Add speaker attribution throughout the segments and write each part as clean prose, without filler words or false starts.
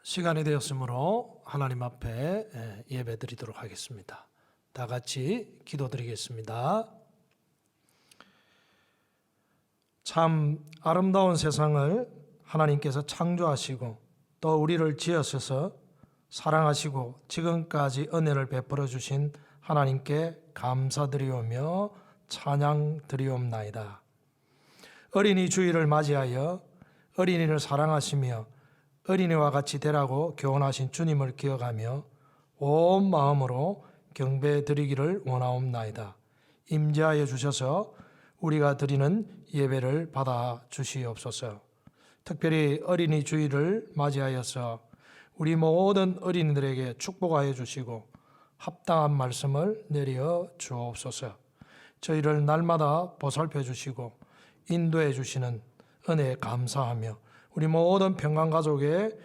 Speaker 1: 시간이 되었으므로 하나님 앞에 예배 드리도록 하겠습니다. 다 같이 기도드리겠습니다. 참 아름다운 세상을 하나님께서 창조하시고 또 우리를 지으셔서 사랑하시고 지금까지 은혜를 베풀어 주신 하나님께 감사드리오며 찬양드리옵나이다. 어린이 주일을 맞이하여 어린이를 사랑하시며 어린이와 같이 되라고 교훈하신 주님을 기억하며 온 마음으로 경배드리기를 원하옵나이다. 임재하여 주셔서 우리가 드리는 예배를 받아 주시옵소서. 특별히 어린이 주일을 맞이하여서 우리 모든 어린이들에게 축복하여 주시고 합당한 말씀을 내려 주옵소서. 저희를 날마다 보살펴 주시고 인도해 주시는 은혜에 감사하며 우리 모든 평강가족의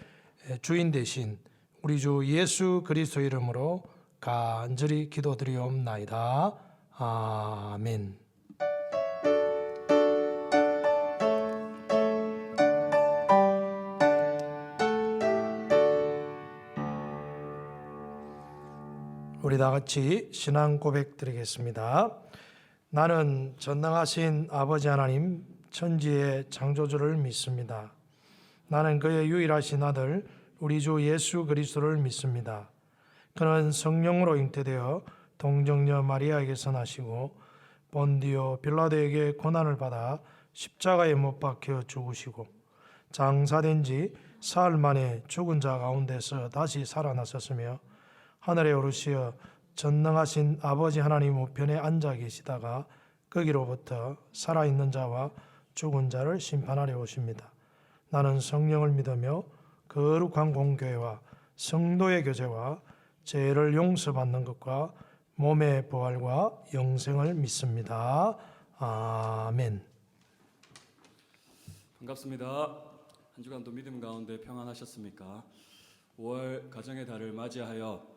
Speaker 1: 주인 되신 우리 주 예수 그리스도 이름으로 간절히 기도드리옵나이다. 아멘. 우리 다 같이 신앙 고백 드리겠습니다. 나는 전능하신 아버지 하나님 천지의 창조주를 믿습니다. 나는 그의 유일하신 아들 우리 주 예수 그리스도를 믿습니다. 그는 성령으로 잉태되어 동정녀 마리아에게서 나시고 본디오 빌라도에게 고난을 받아 십자가에 못 박혀 죽으시고 장사된 지 사흘 만에 죽은 자 가운데서 다시 살아나셨으며 하늘에 오르시어 전능하신 아버지 하나님 우편에 앉아 계시다가 거기로부터 살아있는 자와 죽은 자를 심판하려 오십니다. 나는 성령을 믿으며 거룩한 공교회와 성도의 교제와 죄를 용서받는 것과 몸의 부활과 영생을 믿습니다. 아멘.
Speaker 2: 반갑습니다. 한 주간도 믿음 가운데 평안하셨습니까? 5월 가정의 달을 맞이하여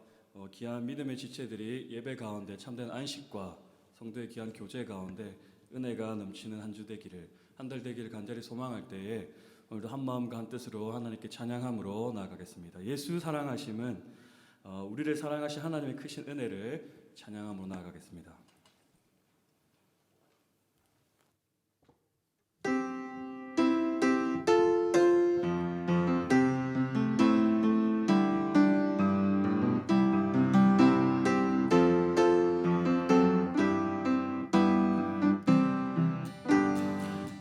Speaker 2: 귀한 믿음의 지체들이 예배 가운데 참된 안식과 성도의 귀한 교제 가운데 은혜가 넘치는 한 주 되기를, 한 달 되기를 간절히 소망할 때에 오늘도 한 마음과 한 뜻으로 하나님께 찬양함으로 나아가겠습니다. 예수 사랑하심은 우리를 사랑하신 하나님의 크신 은혜를 찬양함으로 나아가겠습니다.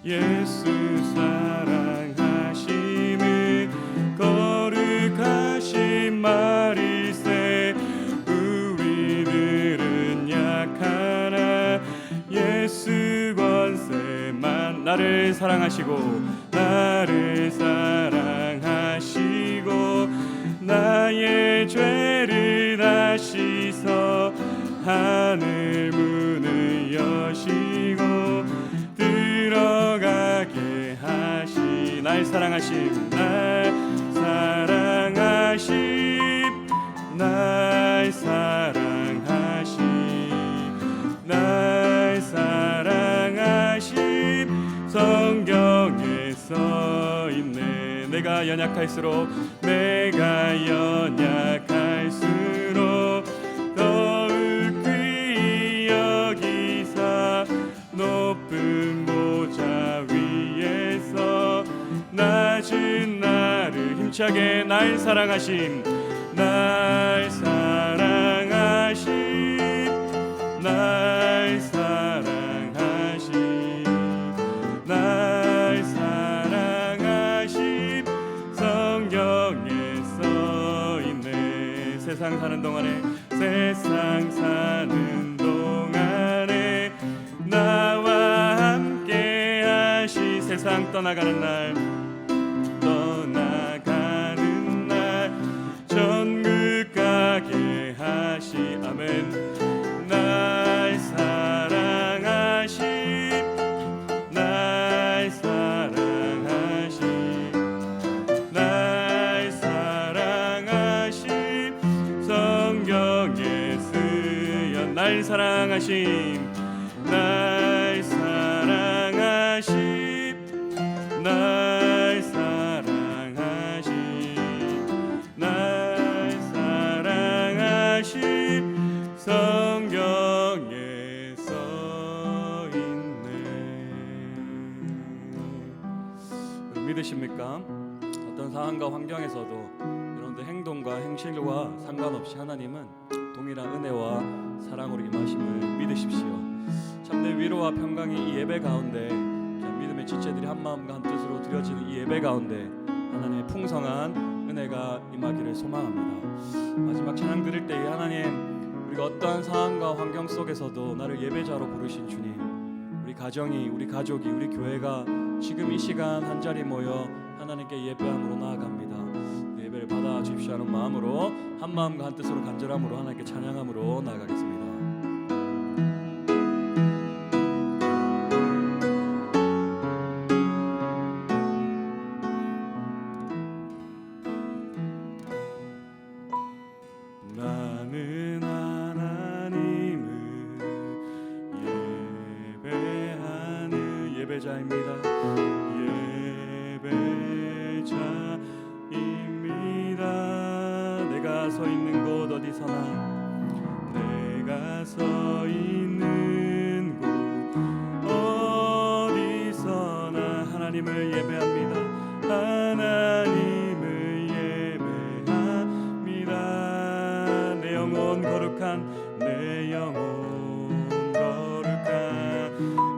Speaker 2: 예수 사랑하심은 거룩하신 말일세. 우리들은 약하나 예수 권세만 나를 사랑하시고 나의 죄를 아시서 하늘 문을 여시고 들어가게 하시. 날 사랑하심 성경에 써있네. 내가 연약할수록 더욱 귀히 여기사 높은 보좌 위에서 낮은 나를 힘차게 날 사랑하심 성경에 써있네. 세상 사는 동안에 나와 함께 하시. 세상 떠나가는 날 천국 가게 하시. 아멘. 날 사랑하심 성경에 쓰여 날 사랑하심 날 사랑하심 믿으십니까? 어떤 상황과 환경에서도 여러분들 행동과 행실과 상관없이 하나님은 동일한 은혜와 사랑으로 임하심을 믿으십시오. 참된 위로와 평강이 이 예배 가운데 믿음의 지체들이 한 마음과 한 뜻으로 드려지는 이 예배 가운데 하나님의 풍성한 은혜가 임하기를 소망합니다. 마지막 찬양 드릴 때에 하나님, 우리가 어떠한 상황과 환경 속에서도 나를 예배자로 부르신 주님, 우리 가정이, 우리 가족이, 우리 교회가 지금 이 시간 한 자리 모여 하나님께 예배함으로 나아갑니다. 예배를 받아 주십시오 하는 마음으로, 한 마음과 한 뜻으로 간절함으로 하나님께 찬양함으로 나아가겠습니다. 나는 하나님을 예배하는 예배자입니다. 예배자입니다. 내가 서 있는 곳 어디서나, 내가 서 있는 곳 어디서나 하나님을 예배합니다. 하나님을 예배합니다. 내 영혼 거룩한, 내 영혼 거룩한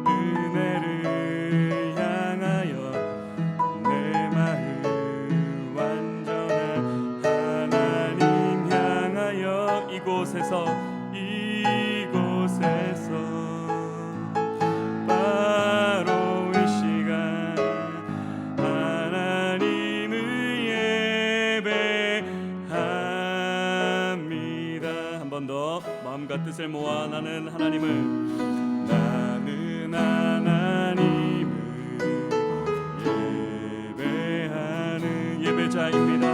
Speaker 2: 은혜를 향하여 내 마음 완전한 하나님 향하여 이곳에서 바로 이 시간 하나님을 예배합니다. 한 번 더 마음과 뜻을 모아 나는 하나님을 예배하는 예배자입니다.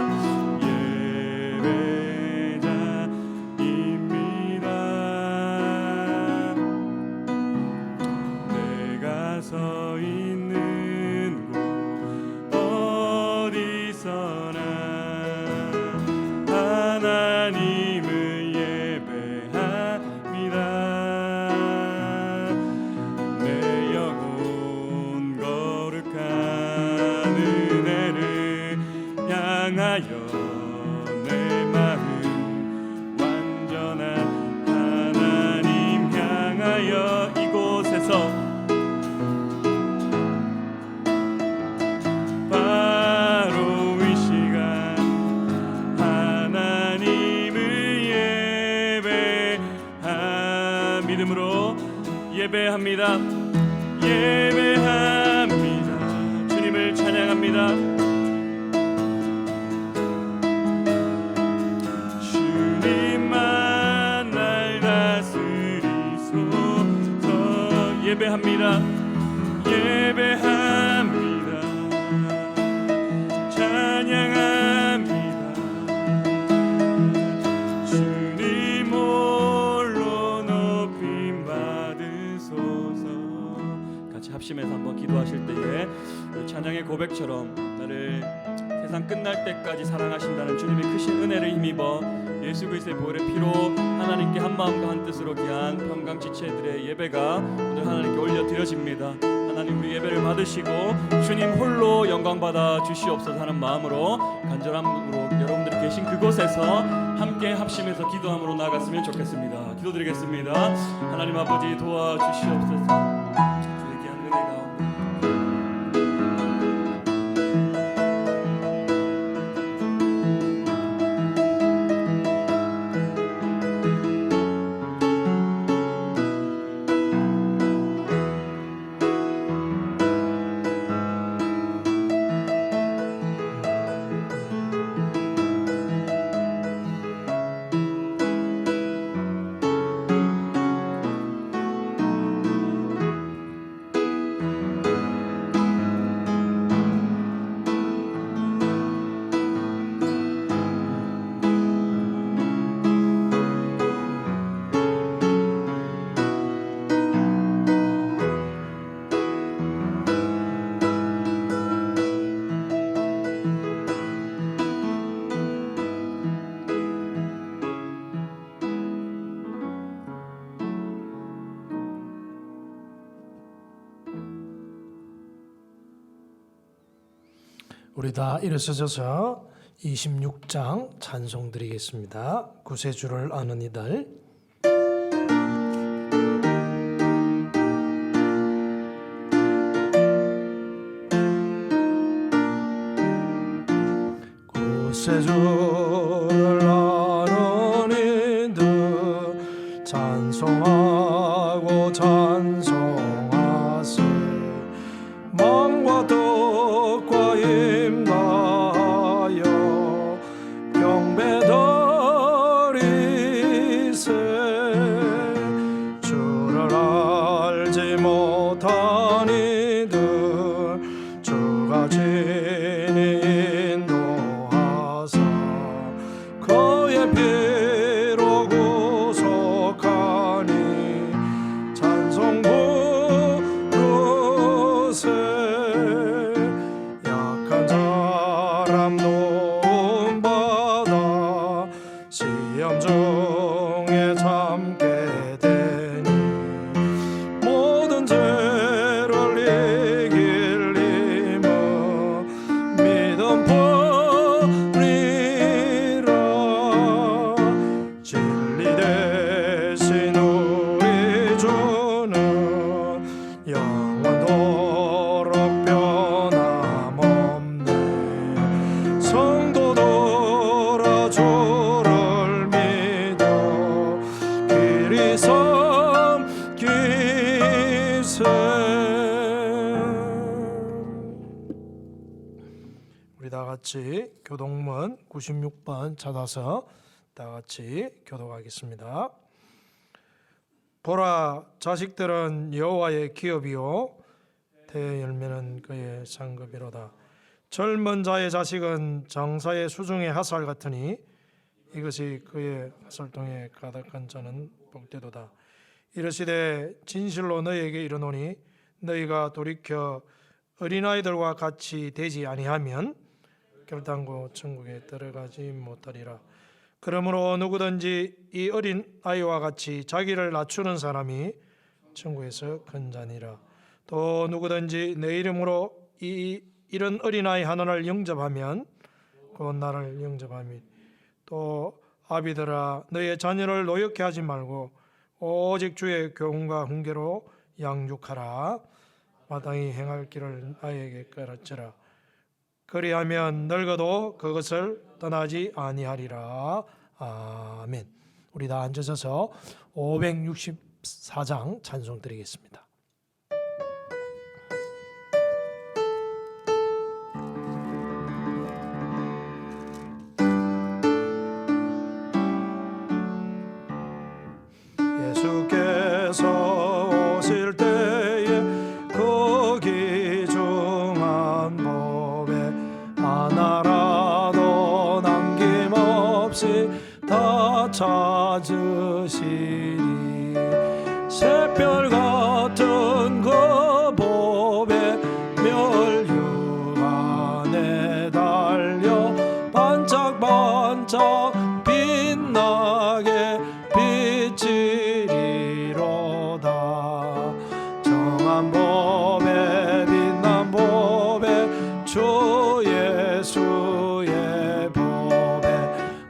Speaker 2: 내가 서 있는 곳 어디서나 하나님을 예배합니다. 내 영혼 거룩한 은혜를 향하여 내 마음 완전한 하나님 향하여 이곳에서 바로 이 시간 하나님을 믿음으로 예배합니다. 예배합니다. 주님을 찬양합니다. 주님만 날 다스리소서. 예배합니다. 예배합니다. 찬양합니다. 주님 홀로 높임 받으소서. 같이 합심해서 한번 기도하실 때에 찬양의 고백처럼 나를 세상 끝날 때까지 사랑하신다는 주님의 크신 은혜를 힘입어 예수 그리스도의 보혈의 피로 하나님께 한 마음과 한 뜻으로 귀한 평강지체들의 예배가 오늘 하나님께 올려드려집니다. 하나님, 우리 예배를 받으시고 주님 홀로 영광 받아 주시옵소서 하는 마음으로 간절함으로 여러분들이 계신 그곳에서 함께 합심해서 기도함으로 나아갔으면 좋겠습니다. 기도드리겠습니다. 하나님 아버지, 도와주시옵소서. 주의 귀한 은혜 가운데
Speaker 1: 우리 다 일어서셔서 26장 찬송 드리겠습니다. 구세주를 아는 이들. 구세주를 아는 이들 찬송하고 찬송하세. 망과 떡과 힘 다하여 경배드리세. 주를 알지 못한 이들 주가 친히 인도하사 그의 피로 구속하니 찬송 부르세. 약한 사람 도움받아 시험 중에 참게 되니 모든 죄를 이길 힘은 믿음 뿐이라. 진리 대신 우리 주는 영원토록 변함없네. 성도들아 주를 믿어 길이 섬기세. 우리 다 같이 교동문 96번 찾아서 다 같이 교독하겠습니다. 보라, 자식들은 여호와의 기업이요 태의 열매는 그의 상급이로다. 젊은 자의 자식은 장사의 수중의 핫살 같으니 이것이 그의 핫살통에 가득한 자는 복되도다. 이르시되 진실로 너희에게 이르노니 너희가 돌이켜 어린아이들과 같이 되지 아니하면 결단코 천국에 들어가지 못하리라. 그러므로 누구든지 이 어린 아이와 같이 자기를 낮추는 사람이 천국에서 큰 자니라. 또 누구든지 내 이름으로 이런 어린아이 하나를 영접하면 곧 나를 영접하니. 또 아비들아, 너희의 자녀를 노엽게 하지 말고 오직 주의 교훈과 훈계로 양육하라. 마땅히 행할 길을 아이에게 가르치라. 그리하면 늙어도 그것을 떠나지 아니하리라. 아멘. 우리 다 앉으셔서 564장 찬송 드리겠습니다. 예수께서 오실 때에 그 귀중한 법에 하나라도 남김없이 다 찾으시리. 새별 같은 그 법에 멸류가 내달려 반짝반짝 빛나게 비치리로다. 정한 법에 빛난 법에 주 예수의 법에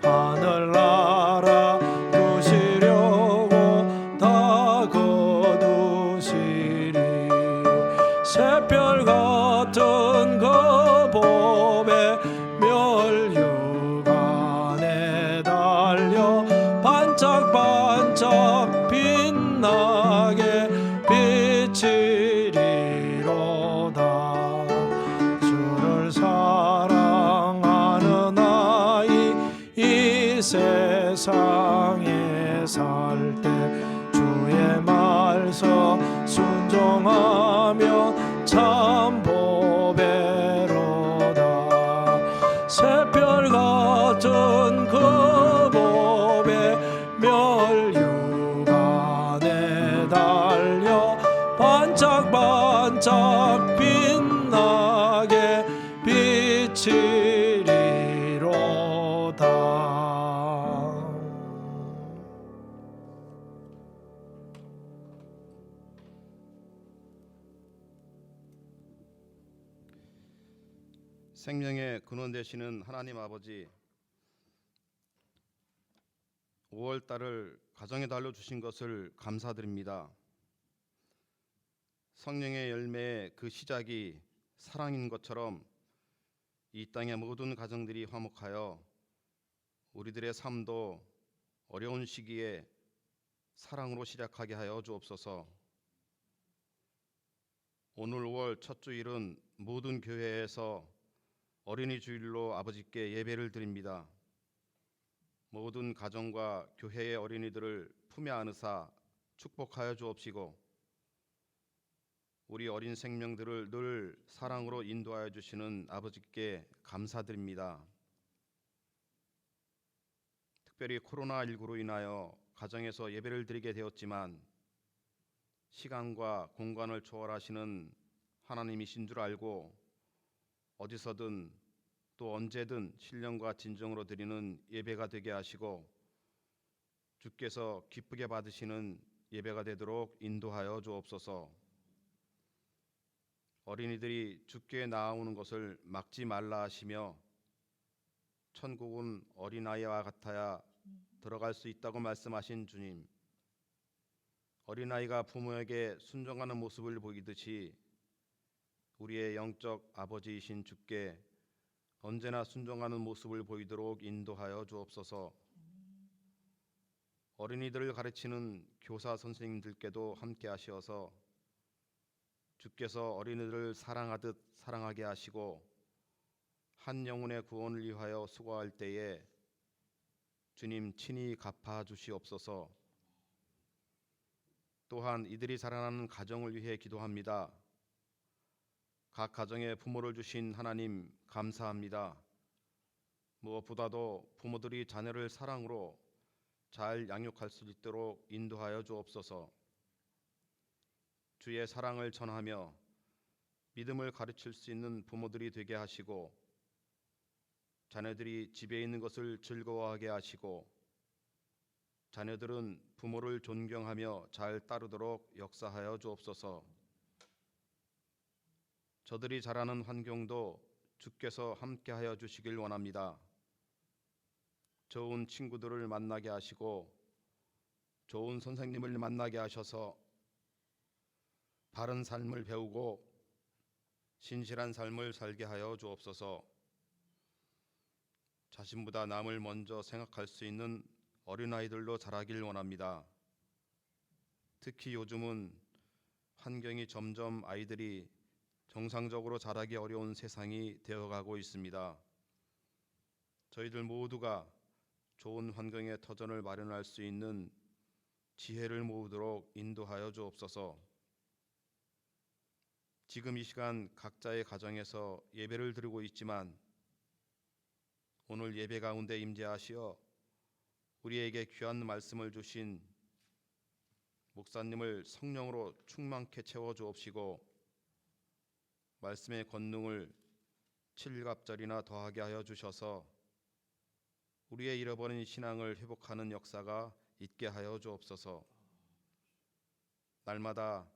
Speaker 1: 하늘나라 두시려고 다 거두시리. 새별 같은 그 법에 멸류가 내달려 반짝반짝 빛나게 비치리로다. 주를 사랑하는 아이 이 세상에 살 때 주의 말씀 순종하며 참 보배로다. 새별 같은 그 법에 멸류가 내달려 반짝반짝 빛나게 비치리로다.
Speaker 3: 생명의 근원 되시는 하나님 아버지, 5월 달을 가정에 달려 주신 것을 감사드립니다. 성령의 열매의 그 시작이 사랑인 것처럼 이 땅의 모든 가정들이 화목하여 우리들의 삶도 어려운 시기에 사랑으로 시작하게 하여 주옵소서. 오늘 5월 첫 주일은 모든 교회에서 어린이 주일로 아버지께 예배를 드립니다. 모든 가정과 교회의 어린이들을 품에 안으사 축복하여 주옵시고 우리 어린 생명들을 늘 사랑으로 인도하여 주시는 아버지께 감사드립니다. 특별히 코로나19로 인하여 가정에서 예배를 드리게 되었지만 시간과 공간을 초월하시는 하나님이신 줄 알고 어디서든 또 언제든 신령과 진정으로 드리는 예배가 되게 하시고 주께서 기쁘게 받으시는 예배가 되도록 인도하여 주옵소서. 어린이들이 주께 나아오는 것을 막지 말라 하시며 천국은 어린아이와 같아야 들어갈 수 있다고 말씀하신 주님, 어린아이가 부모에게 순종하는 모습을 보이듯이 우리의 영적 아버지이신 주께 언제나 순종하는 모습을 보이도록 인도하여 주옵소서. 어린이들을 가르치는 교사 선생님들께도 함께 하시어서 주께서 어린이들을 사랑하듯 사랑하게 하시고 한 영혼의 구원을 위하여 수고할 때에 주님 친히 갚아 주시옵소서. 또한 이들이 자라나는 가정을 위해 기도합니다. 각 가정에 부모를 주신 하나님 감사합니다. 무엇보다도 부모들이 자녀를 사랑으로 잘 양육할 수 있도록 인도하여 주옵소서. 주의 사랑을 전하며 믿음을 가르칠 수 있는 부모들이 되게 하시고 자녀들이 집에 있는 것을 즐거워하게 하시고 자녀들은 부모를 존경하며 잘 따르도록 역사하여 주옵소서. 저들이 자라는 환경도 주께서 함께하여 주시길 원합니다. 좋은 친구들을 만나게 하시고 좋은 선생님을 만나게 하셔서 바른 삶을 배우고 신실한 삶을 살게 하여 주옵소서. 자신보다 남을 먼저 생각할 수 있는 어린아이들로 자라길 원합니다. 특히 요즘은 환경이 점점 아이들이 정상적으로 자라기 어려운 세상이 되어가고 있습니다. 저희들 모두가 좋은 환경의 터전을 마련할 수 있는 지혜를 모으도록 인도하여 주옵소서. 지금 이 시간 각자의 가정에서 예배를 드리고 있지만 오늘 예배 가운데 임재하시어 우리에게 귀한 말씀을 주신 목사님을 성령으로 충만케 채워 주옵시고 말씀의 권능을 7갑절이나 더하게 하여 주셔서 우리의 잃어버린 신앙을 회복하는 역사가 있게 하여 주옵소서. 날마다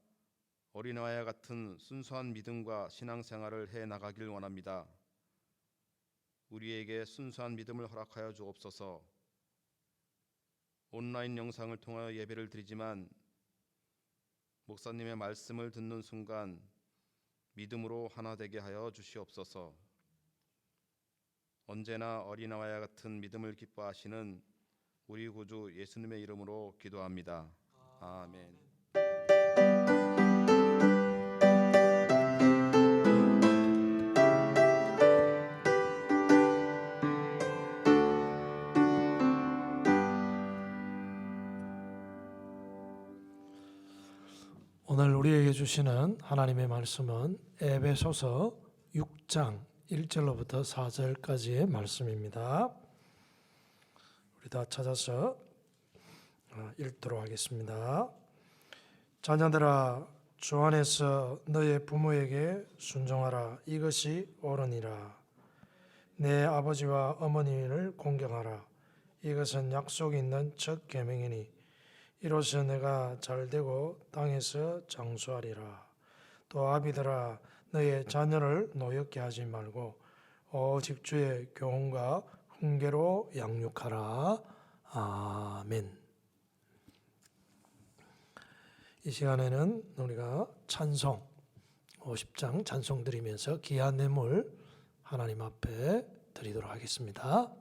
Speaker 3: 어린아이와 같은 순수한 믿음과 신앙생활을 해 나가길 원합니다. 우리에게 순수한 믿음을 허락하여 주옵소서. 온라인 영상을 통하여 예배를 드리지만 목사님의 말씀을 듣는 순간 믿음으로 하나 되게 하여 주시옵소서. 언제나 어린아이와 같은 믿음을 기뻐하시는 우리 구주 예수님의 이름으로 기도합니다. 아멘.
Speaker 1: 오늘 우리에게 주시는 하나님의 말씀은 에베소서 6장 1절로부터 4절까지의 말씀입니다. 우리 다 찾아서 읽도록 하겠습니다. 자녀들아, 주 안에서 너의 부모에게 순종하라. 이것이 옳으니라. 내 아버지와 어머니를 공경하라. 이것은 약속이 있는 첫 계명이니 이로써 내가 잘되고 땅에서 장수하리라. 또 아비들아, 너의 자녀를 노엽게 하지 말고 오직 주의 교훈과 훈계로 양육하라. 아멘. 이 시간에는 우리가 찬송 50장 찬송 드리면서 귀한 뇌물 하나님 앞에 드리도록 하겠습니다.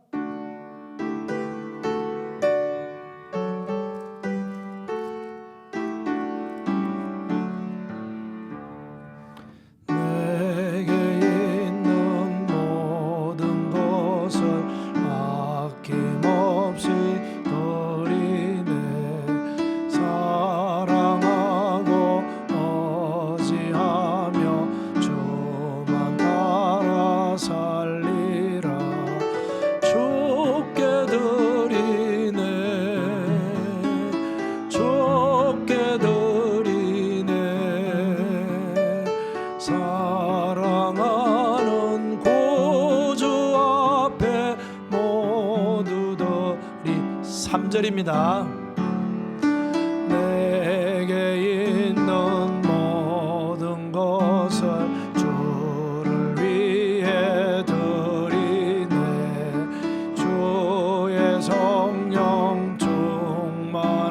Speaker 1: 내게 있는 모든 것을 아낌없이 드리네. 사랑하고 어지하며 주만 따라 살리라. 주께 드리네. 주께 드리네. 사랑하는 구주 앞에 모두 드리 3절입니다. 내게 있는 모든 것을 주를 위해 드리네. 주의 성령 충만하게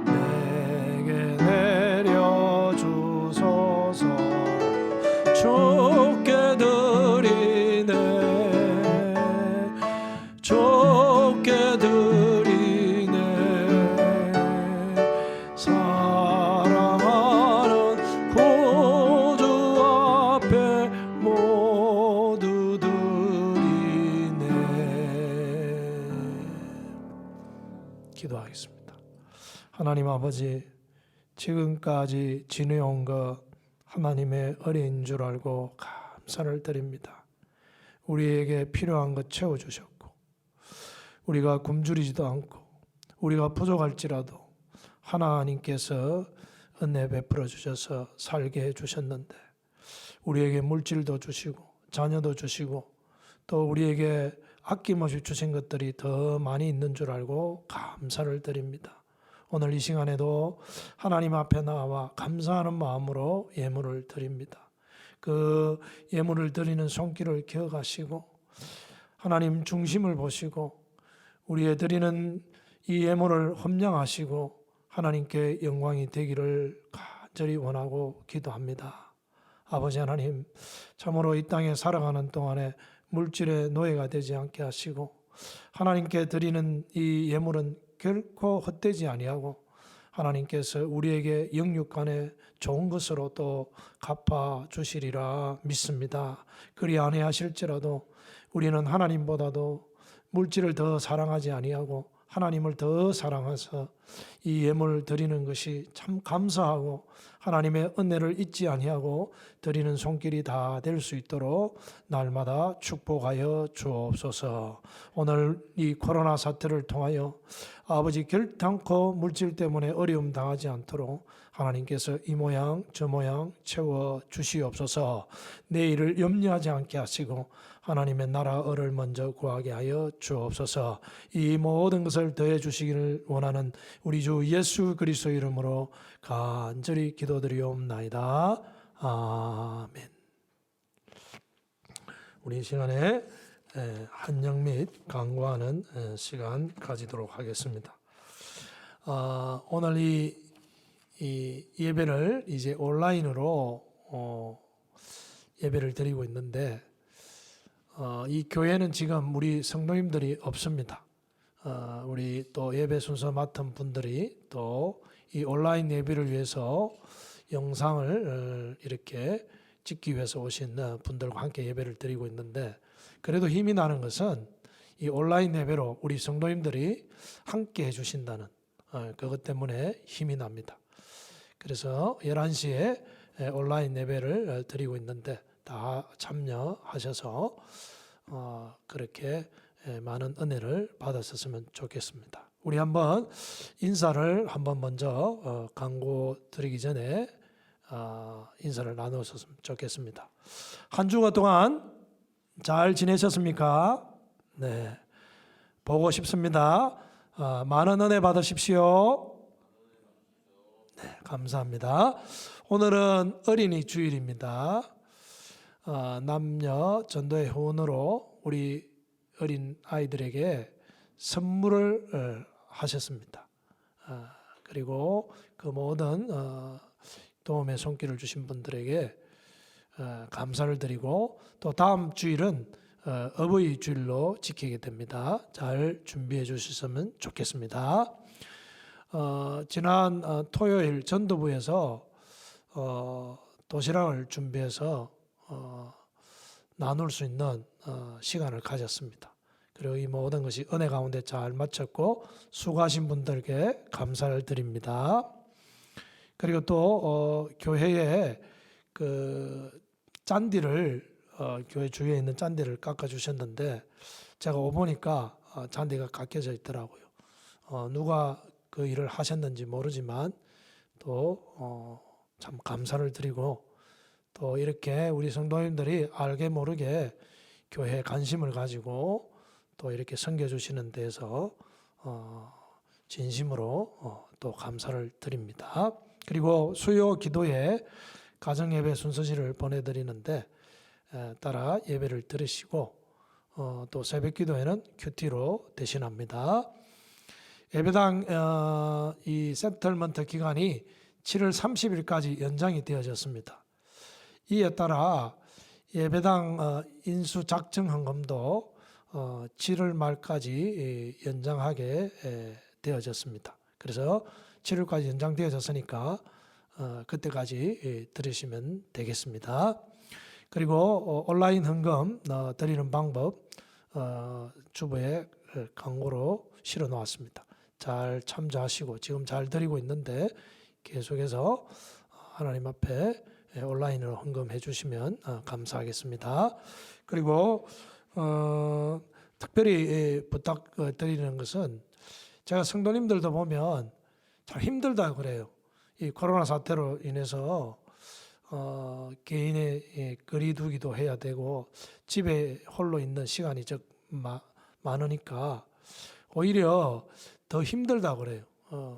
Speaker 1: 내게 내려주소서. 주께 드리네. 주께 드리네. 사랑하는 구주 앞에 모두 드리네. 기도하겠습니다. 하나님 아버지, 지금까지 지내온 것 하나님의 은혜인 줄 알고 감사를 드립니다. 우리에게 필요한 것 채워주셨고, 우리가 굶주리지도 않고 우리가 부족할지라도 하나님께서 은혜 베풀어 주셔서 살게 해주셨는데, 우리에게 물질도 주시고 자녀도 주시고 또 우리에게 아낌없이 주신 것들이 더 많이 있는 줄 알고 감사를 드립니다. 오늘 이 시간에도 하나님 앞에 나와 감사하는 마음으로 예물을 드립니다. 그 예물을 드리는 손길을 기억하시고 하나님 중심을 보시고 우리의 드리는 이 예물을 험량하시고 하나님께 영광이 되기를 간절히 원하고 기도합니다. 아버지 하나님, 참으로 이 땅에 살아가는 동안에 물질의 노예가 되지 않게 하시고 하나님께 드리는 이 예물은 결코 헛되지 아니하고 하나님께서 우리에게 영육간에 좋은 것으로 또 갚아 주시리라 믿습니다. 그리 아니하실지라도 우리는 하나님보다도 물질을 더 사랑하지 아니하고 하나님을 더 사랑해서 이 예물을 드리는 것이 참 감사하고 하나님의 은혜를 잊지 아니하고 드리는 손길이 다 될 수 있도록 날마다 축복하여 주옵소서. 오늘 이 코로나 사태를 통하여 아버지 결단코 물질 때문에 어려움 당하지 않도록 하나님께서 이 모양 저 모양 채워 주시옵소서. 내일을 염려하지 않게 하시고 하나님의 나라를 먼저 구하게 하여 주옵소서. 이 모든 것을 더해 주시기를 원하는 우리 주 예수 그리스도 이름으로 간절히 기도드리옵나이다. 아멘. 우리 이 시간에 한영 및 강구하는 시간 가지도록 하겠습니다. 오늘 이 예배를 이제 온라인으로 예배를 드리고 있는데 이 교회는 지금 우리 성도님들이 없습니다. 우리 또 예배 순서 맡은 분들이 또 이 온라인 예배를 위해서 영상을 이렇게 찍기 위해서 오신 분들과 함께 예배를 드리고 있는데, 그래도 힘이 나는 것은 이 온라인 예배로 우리 성도님들이 함께 해주신다는 그것 때문에 힘이 납니다. 그래서 11시에 온라인 예배를 드리고 있는데 다 참여하셔서 그렇게 많은 은혜를 받았었으면 좋겠습니다. 우리 한번 인사를 한번 먼저 강구 드리기 전에 인사를 나누었으면 좋겠습니다. 한 주간 동안 잘 지내셨습니까? 네, 보고 싶습니다. 많은 은혜 받으십시오. 네, 감사합니다. 오늘은 어린이 주일입니다. 남녀 전도회 후원으로 우리 어린 아이들에게 선물을 하셨습니다. 그리고 그 모든 도움의 손길을 주신 분들에게 감사를 드리고, 또 다음 주일은 어버이 주일로 지키게 됩니다. 잘 준비해 주셨으면 좋겠습니다. 지난 토요일 전도부에서 도시락을 준비해서 나눌 수 있는 시간을 가졌습니다. 그리고 이 모든 것이 은혜 가운데 잘 마쳤고 수고하신 분들께 감사를 드립니다. 그리고 또 교회에 그 짠디를 교회 주위에 있는 짠디를 깎아 주셨는데, 제가 오보니까 잔디가 깎여져 있더라고요. 누가 그 일을 하셨는지 모르지만 또 참 감사를 드리고, 또 이렇게 우리 성도님들이 알게 모르게 교회에 관심을 가지고 또 이렇게 섬겨주시는 데에서 진심으로 또 감사를 드립니다. 그리고 수요 기도에 가정예배 순서지를 보내드리는데 따라 예배를 들으시고, 또 새벽 기도에는 큐티로 대신합니다. 예배당 이 세틀먼트 기간이 7월 30일까지 연장이 되어졌습니다. 이에 따라 예배당 인수 작정 헌금도 7월 말까지 연장하게 되어졌습니다. 그래서 7월까지 연장되어졌으니까 그때까지 들으시면 되겠습니다. 그리고 온라인 헌금 드리는 방법 주부에 광고로 실어 놓았습니다. 잘 참조하시고, 지금 잘 드리고 있는데 계속해서 하나님 앞에 온라인으로 헌금해 주시면 감사하겠습니다. 그리고 특별히 부탁드리는 것은, 제가 성도님들도 보면 참 힘들다 그래요. 이 코로나 사태로 인해서 개인의 거리두기도 해야 되고 집에 홀로 있는 시간이 많으니까 오히려 더 힘들다 그래요.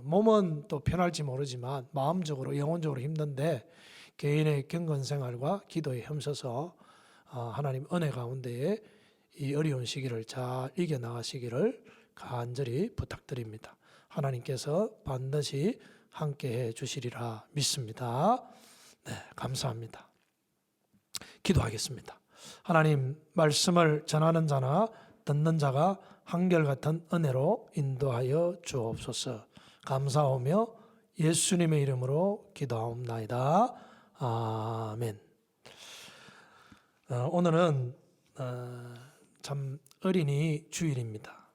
Speaker 1: 몸은 또 편할지 모르지만 마음적으로 영혼적으로 힘든데, 개인의 경건생활과 기도에 힘써서 하나님 은혜 가운데에 이 어려운 시기를 잘 이겨나가시기를 간절히 부탁드립니다. 하나님께서 반드시 함께해 주시리라 믿습니다. 네, 감사합니다. 기도하겠습니다. 하나님, 말씀을 전하는 자나 듣는 자가 한결같은 은혜로 인도하여 주옵소서. 감사하며 예수님의 이름으로 기도하옵나이다. 아멘. 오늘은 참 어린이 주일입니다.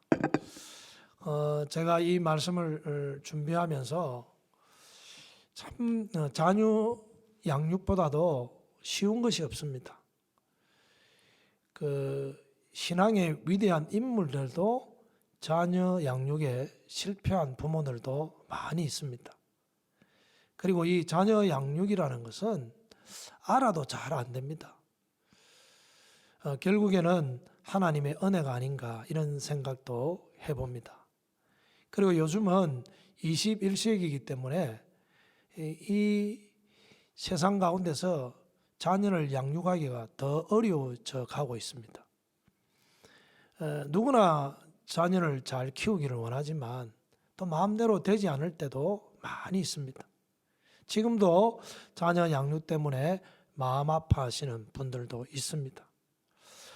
Speaker 1: 제가 이 말씀을 준비하면서 참 자녀 양육보다도 쉬운 것이 없습니다. 그 신앙의 위대한 인물들도 자녀 양육에 실패한 부모들도 많이 있습니다. 그리고 이 자녀 양육이라는 것은 알아도 잘 안 됩니다. 결국에는 하나님의 은혜가 아닌가 이런 생각도 해봅니다. 그리고 요즘은 21세기이기 때문에 이 세상 가운데서 자녀를 양육하기가 더 어려워져 가고 있습니다. 누구나 자녀를 잘 키우기를 원하지만 또 마음대로 되지 않을 때도 많이 있습니다. 지금도 자녀 양육 때문에 마음 아파하시는 분들도 있습니다.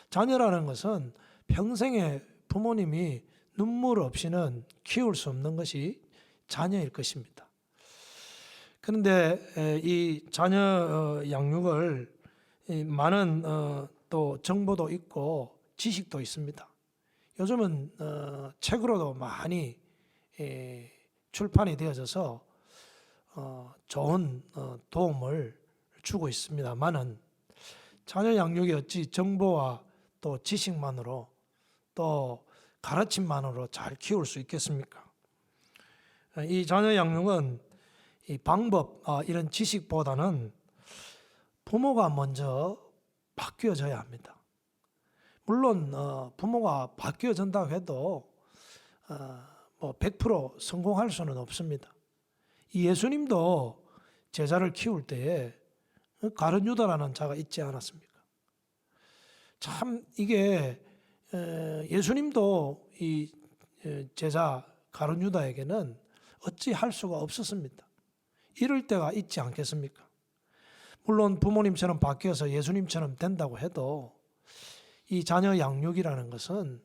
Speaker 1: 자녀라는 것은 평생에 부모님이 눈물 없이는 키울 수 없는 것이 자녀일 것입니다. 그런데 이 자녀 양육을 많은 또 정보도 있고 지식도 있습니다. 요즘은 책으로도 많이 출판이 되어져서 좋은 도움을 주고 있습니다만은, 자녀 양육이 어찌 정보와 또 지식만으로 또 가르침만으로 잘 키울 수 있겠습니까? 이 자녀 양육은 이 방법, 이런 지식보다는 부모가 먼저 바뀌어져야 합니다. 물론 부모가 바뀌어진다고 해도 100% 성공할 수는 없습니다. 이 예수님도 제자를 키울 때에 가룟 유다라는 자가 있지 않았습니까? 참 이게 예수님도 이 제자 가룟 유다에게는 어찌 할 수가 없었습니다. 이럴 때가 있지 않겠습니까? 물론 부모님처럼 바뀌어서 예수님처럼 된다고 해도 이 자녀 양육이라는 것은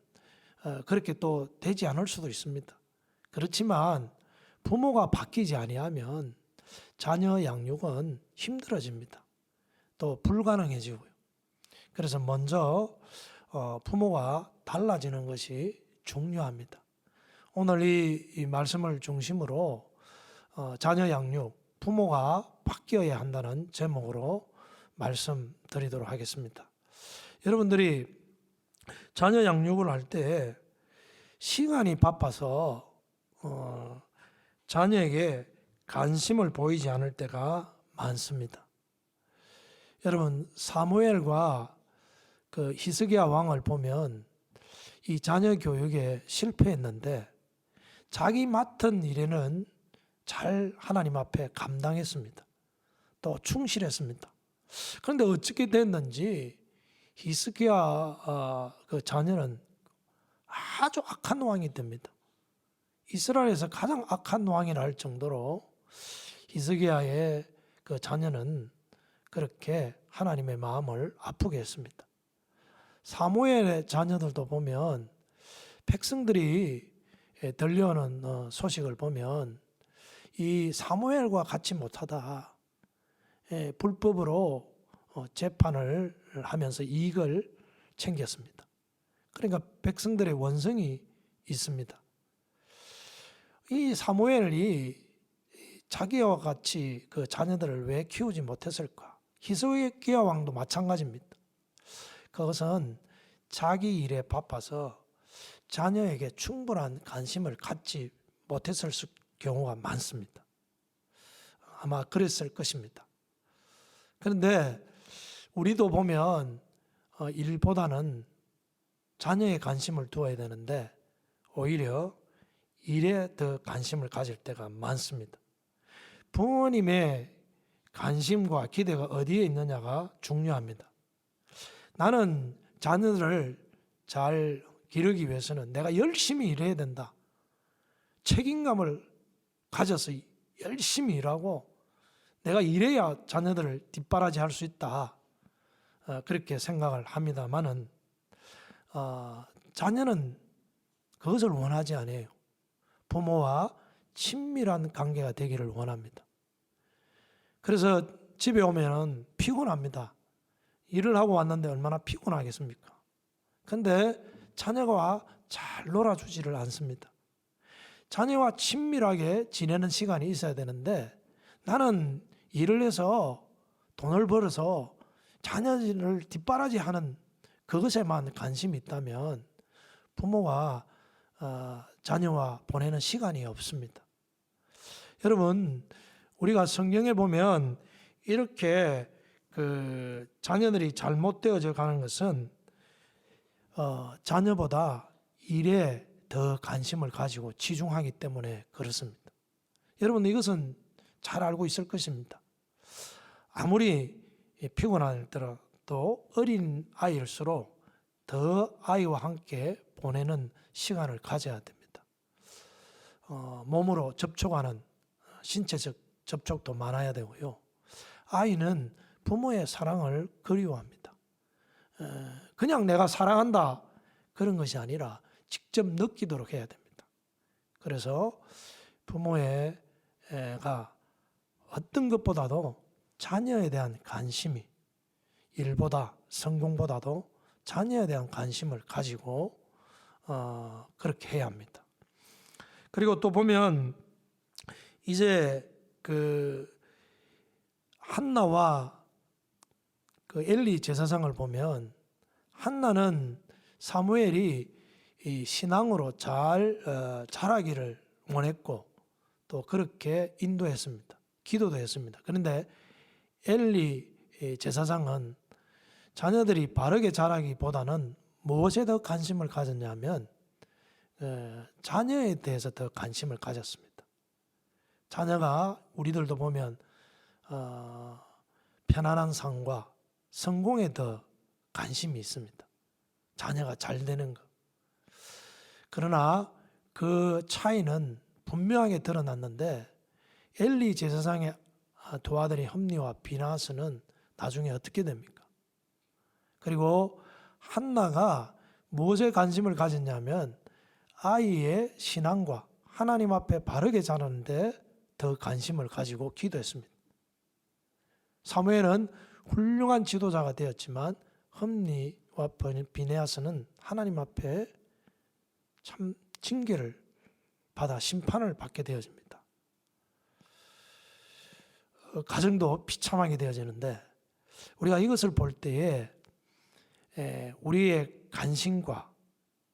Speaker 1: 그렇게 또 되지 않을 수도 있습니다. 그렇지만 부모가 바뀌지 아니하면 자녀 양육은 힘들어집니다. 또 불가능해지고요. 그래서 먼저 부모가 달라지는 것이 중요합니다. 오늘 이 말씀을 중심으로 자녀 양육, 부모가 바뀌어야 한다는 제목으로 말씀드리도록 하겠습니다. 여러분들이 자녀 양육을 할 때 시간이 바빠서 자녀에게 관심을 보이지 않을 때가 많습니다. 여러분 사무엘과 그 히스기야 왕을 보면 이 자녀 교육에 실패했는데 자기 맡은 일에는 잘 하나님 앞에 감당했습니다. 또 충실했습니다. 그런데 어떻게 됐는지 히스기야 그 자녀는 아주 악한 왕이 됩니다. 이스라엘에서 가장 악한 왕이라 할 정도로 히스기야의 그 자녀는 그렇게 하나님의 마음을 아프게 했습니다. 사무엘의 자녀들도 보면 백성들이 들려오는 소식을 보면 이 사무엘과 같이 못하다 불법으로 재판을 하면서 이익을 챙겼습니다. 그러니까 백성들의 원성이 있습니다. 이 사무엘이 자기와 같이 그 자녀들을 왜 키우지 못했을까? 히스기야 왕도 마찬가지입니다. 그것은 자기 일에 바빠서 자녀에게 충분한 관심을 갖지 못했을 경우가 많습니다. 아마 그랬을 것입니다. 그런데 우리도 보면 일보다는 자녀에 관심을 두어야 되는데 오히려 일에 더 관심을 가질 때가 많습니다. 부모님의 관심과 기대가 어디에 있느냐가 중요합니다. 나는 자녀들을 잘 기르기 위해서는 내가 열심히 일해야 된다. 책임감을 가져서 열심히 일하고 내가 일해야 자녀들을 뒷바라지할 수 있다. 그렇게 생각을 합니다만은 자녀는 그것을 원하지 않아요. 부모와 친밀한 관계가 되기를 원합니다. 그래서 집에 오면 피곤합니다. 일을 하고 왔는데 얼마나 피곤하겠습니까? 근데 자녀가 잘 놀아주지를 않습니다. 자녀와 친밀하게 지내는 시간이 있어야 되는데 나는 일을 해서 돈을 벌어서 자녀를 뒷바라지하는 그것에만 관심이 있다면 부모가 자녀와 보내는 시간이 없습니다. 여러분, 우리가 성경에 보면 이렇게 그 자녀들이 잘못되어져 가는 것은 자녀보다 일에 더 관심을 가지고 치중하기 때문에 그렇습니다. 여러분, 이것은 잘 알고 있을 것입니다. 아무리 피곤하더라도 어린 아이일수록 더 아이와 함께 보내는 시간을 가져야 됩니다. 몸으로 접촉하는 신체적 접촉도 많아야 되고요. 아이는 부모의 사랑을 그리워합니다. 그냥 내가 사랑한다 그런 것이 아니라 직접 느끼도록 해야 됩니다. 그래서 부모가 어떤 것보다도 자녀에 대한 관심이 일보다 성공보다도 자녀에 대한 관심을 가지고 그렇게 해야 합니다. 그리고 또 보면 이제 그 한나와 그 엘리 제사장을 보면 한나는 사무엘이 이 신앙으로 잘 자라기를 원했고 또 그렇게 인도했습니다. 기도도 했습니다. 그런데 엘리 제사장은 자녀들이 바르게 자라기보다는 무엇에 더 관심을 가졌냐면 자녀에 대해서 더 관심을 가졌습니다. 자녀가 우리들도 보면 편안한 삶과 성공에 더 관심이 있습니다. 자녀가 잘 되는 것. 그러나 그 차이는 분명하게 드러났는데 엘리 제사장의 두 아들이 홈리와 비나스는 나중에 어떻게 됩니까? 그리고 한나가 무엇에 관심을 가졌냐면 아이의 신앙과 하나님 앞에 바르게 자라는데 더 관심을 가지고 기도했습니다. 사무엘은 훌륭한 지도자가 되었지만 홈리와 비네아스는 하나님 앞에 참 징계를 받아 심판을 받게 되어집니다. 가정도 비참하게 되어지는데 우리가 이것을 볼 때에 우리의 관심과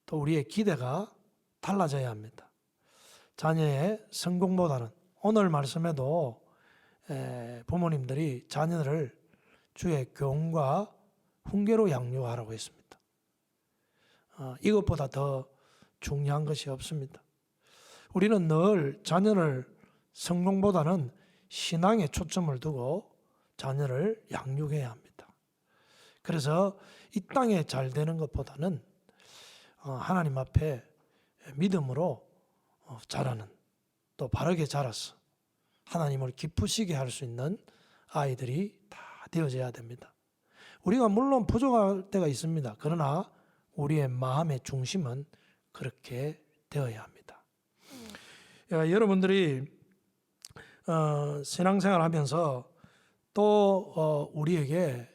Speaker 1: 또 우리의 기대가 달라져야 합니다. 자녀의 성공보다는 오늘 말씀에도 부모님들이 자녀를 주의 교훈과 훈계로 양육하라고 했습니다. 이것보다 더 중요한 것이 없습니다. 우리는 늘 자녀를 성공보다는 신앙에 초점을 두고 자녀를 양육해야 합니다. 그래서 이 땅에 잘 되는 것보다는 하나님 앞에 믿음으로 자라는, 또 바르게 자라서 하나님을 기쁘시게 할 수 있는 아이들이 다 되어져야 됩니다. 우리가 물론 부족할 때가 있습니다. 그러나 우리의 마음의 중심은 그렇게 되어야 합니다. 여러분들이 신앙생활 하면서 또 우리에게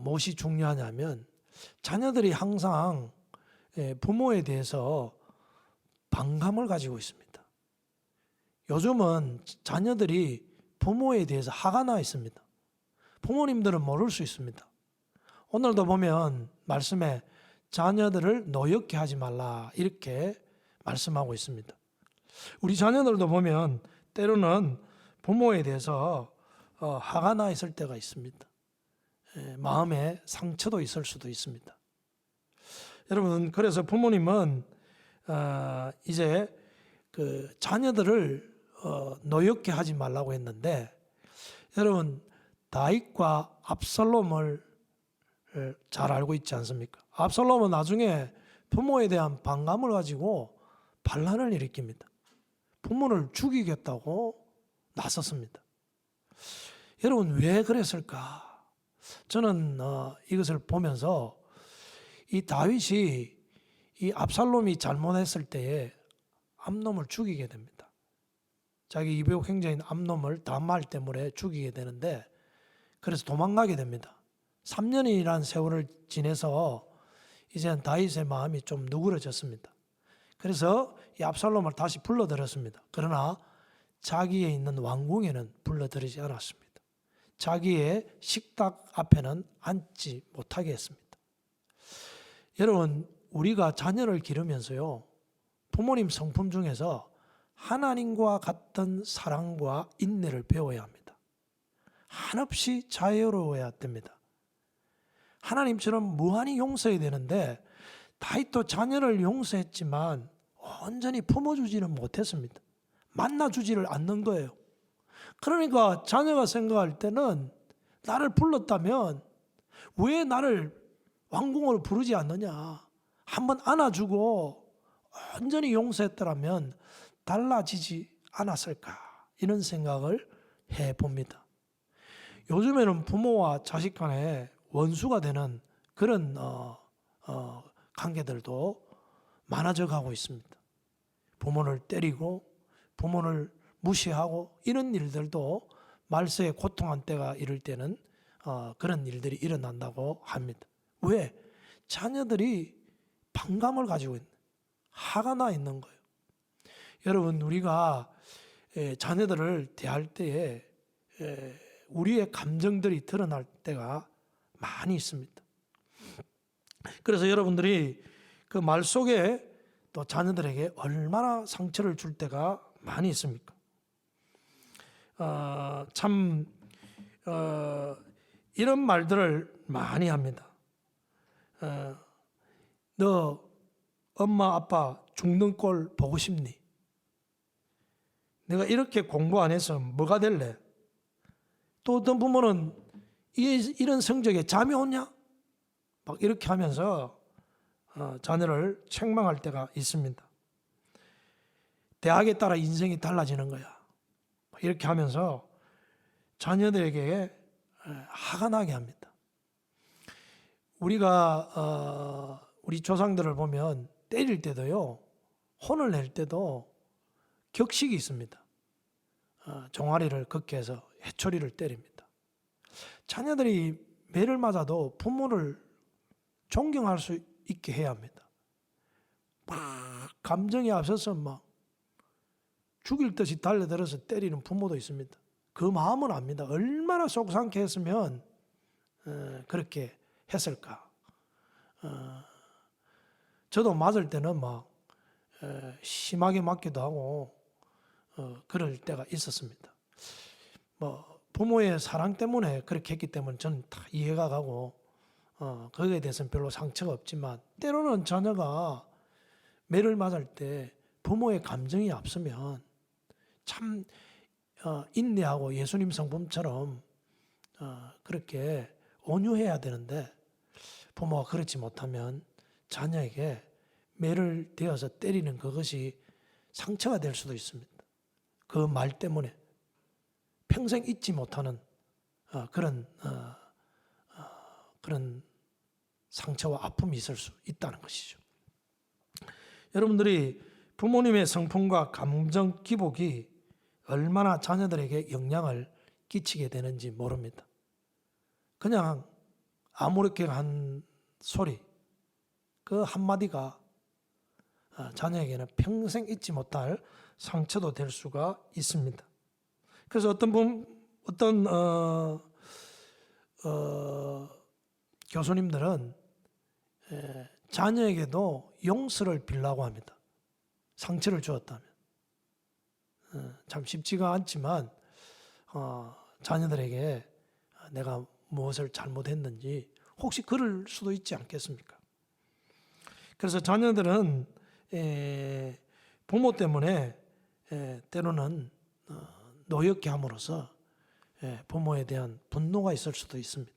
Speaker 1: 무엇이 중요하냐면 자녀들이 항상 부모에 대해서 반감을 가지고 있습니다. 요즘은 자녀들이 부모에 대해서 화가 나 있습니다. 부모님들은 모를 수 있습니다. 오늘도 보면 말씀에 자녀들을 노엽게 하지 말라 이렇게 말씀하고 있습니다. 우리 자녀들도 보면 때로는 부모에 대해서 화가 나 있을 때가 있습니다. 마음에 상처도 있을 수도 있습니다. 여러분, 그래서 부모님은 이제 그 자녀들을 노엽게 하지 말라고 했는데, 여러분 다윗과 압살롬을 잘 알고 있지 않습니까? 압살롬은 나중에 부모에 대한 반감을 가지고 반란을 일으킵니다. 부모를 죽이겠다고 나섰습니다. 여러분, 왜 그랬을까? 저는 이것을 보면서 이 다윗이 이 압살롬이 잘못했을 때에 암놈을 죽이게 됩니다. 자기 이복 형제인 암놈을 다말 때문에 죽이게 되는데, 그래서 도망가게 됩니다. 3년이라는 세월을 지내서 이제는 다윗의 마음이 좀 누그러졌습니다. 그래서 이 압살롬을 다시 불러들였습니다. 그러나 자기의 있는 왕궁에는 불러들이지 않았습니다. 자기의 식탁 앞에는 앉지 못하게 했습니다. 여러분, 우리가 자녀를 기르면서요, 부모님 성품 중에서 하나님과 같은 사랑과 인내를 배워야 합니다. 한없이 자유로워야 됩니다. 하나님처럼 무한히 용서해야 되는데 다윗도 자녀를 용서했지만 온전히 품어주지는 못했습니다. 만나주지를 않는 거예요. 그러니까 자녀가 생각할 때는 나를 불렀다면 왜 나를 왕궁으로 부르지 않느냐, 한번 안아주고 온전히 용서했더라면 달라지지 않았을까, 이런 생각을 해봅니다. 요즘에는 부모와 자식 간에 원수가 되는 그런 관계들도 많아져 가고 있습니다. 부모를 때리고 부모를 무시하고 이런 일들도 말세에 고통한 때가 이를 때는 그런 일들이 일어난다고 합니다. 왜? 자녀들이 반감을 가지고 있는, 화가 나 있는 거예요. 여러분, 우리가 자녀들을 대할 때에 우리의 감정들이 드러날 때가 많이 있습니다. 그래서 여러분들이 그 말 속에 또 자녀들에게 얼마나 상처를 줄 때가 많이 있습니까? 이런 말들을 많이 합니다. 너 엄마 아빠 죽는 꼴 보고 싶니? 내가 이렇게 공부 안 해서 뭐가 될래? 또 어떤 부모는 이런 성적에 잠이 오냐? 막 이렇게 하면서 자녀를 책망할 때가 있습니다. 대학에 따라 인생이 달라지는 거야. 이렇게 하면서 자녀들에게 화가 나게 합니다. 우리가 우리 조상들을 보면 때릴 때도요, 혼을 낼 때도 격식이 있습니다. 종아리를 긋게 해서 해초리를 때립니다. 자녀들이 매를 맞아도 부모를 존경할 수 있게 해야 합니다. 막 감정이 앞서서 막 죽일 듯이 달려들어서 때리는 부모도 있습니다. 그 마음은 압니다. 얼마나 속상케 했으면 그렇게 했을까. 저도 맞을 때는 막 심하게 맞기도 하고 그럴 때가 있었습니다. 뭐 부모의 사랑 때문에 그렇게 했기 때문에 저는 다 이해가 가고 거기에 대해서는 별로 상처가 없지만, 때로는 자녀가 매를 맞을 때 부모의 감정이 앞서면 참 인내하고 예수님 성품처럼 그렇게 온유해야 되는데, 부모가 그렇지 못하면 자녀에게 매를 대어서 때리는 그것이 상처가 될 수도 있습니다. 그 말 때문에 평생 잊지 못하는 그런 상처와 아픔이 있을 수 있다는 것이죠. 여러분들이 부모님의 성품과 감정 기복이 얼마나 자녀들에게 영향을 끼치게 되는지 모릅니다. 그냥 아무렇게 한 소리, 그 한마디가 자녀에게는 평생 잊지 못할 상처도 될 수가 있습니다. 그래서 어떤 교수님들은 자녀에게도 용서를 빌라고 합니다. 상처를 주었다면. 참 쉽지가 않지만 자녀들에게 내가 무엇을 잘못했는지 혹시 그럴 수도 있지 않겠습니까? 그래서 자녀들은 부모 때문에 때로는 노엽게 함으로써 부모에 대한 분노가 있을 수도 있습니다.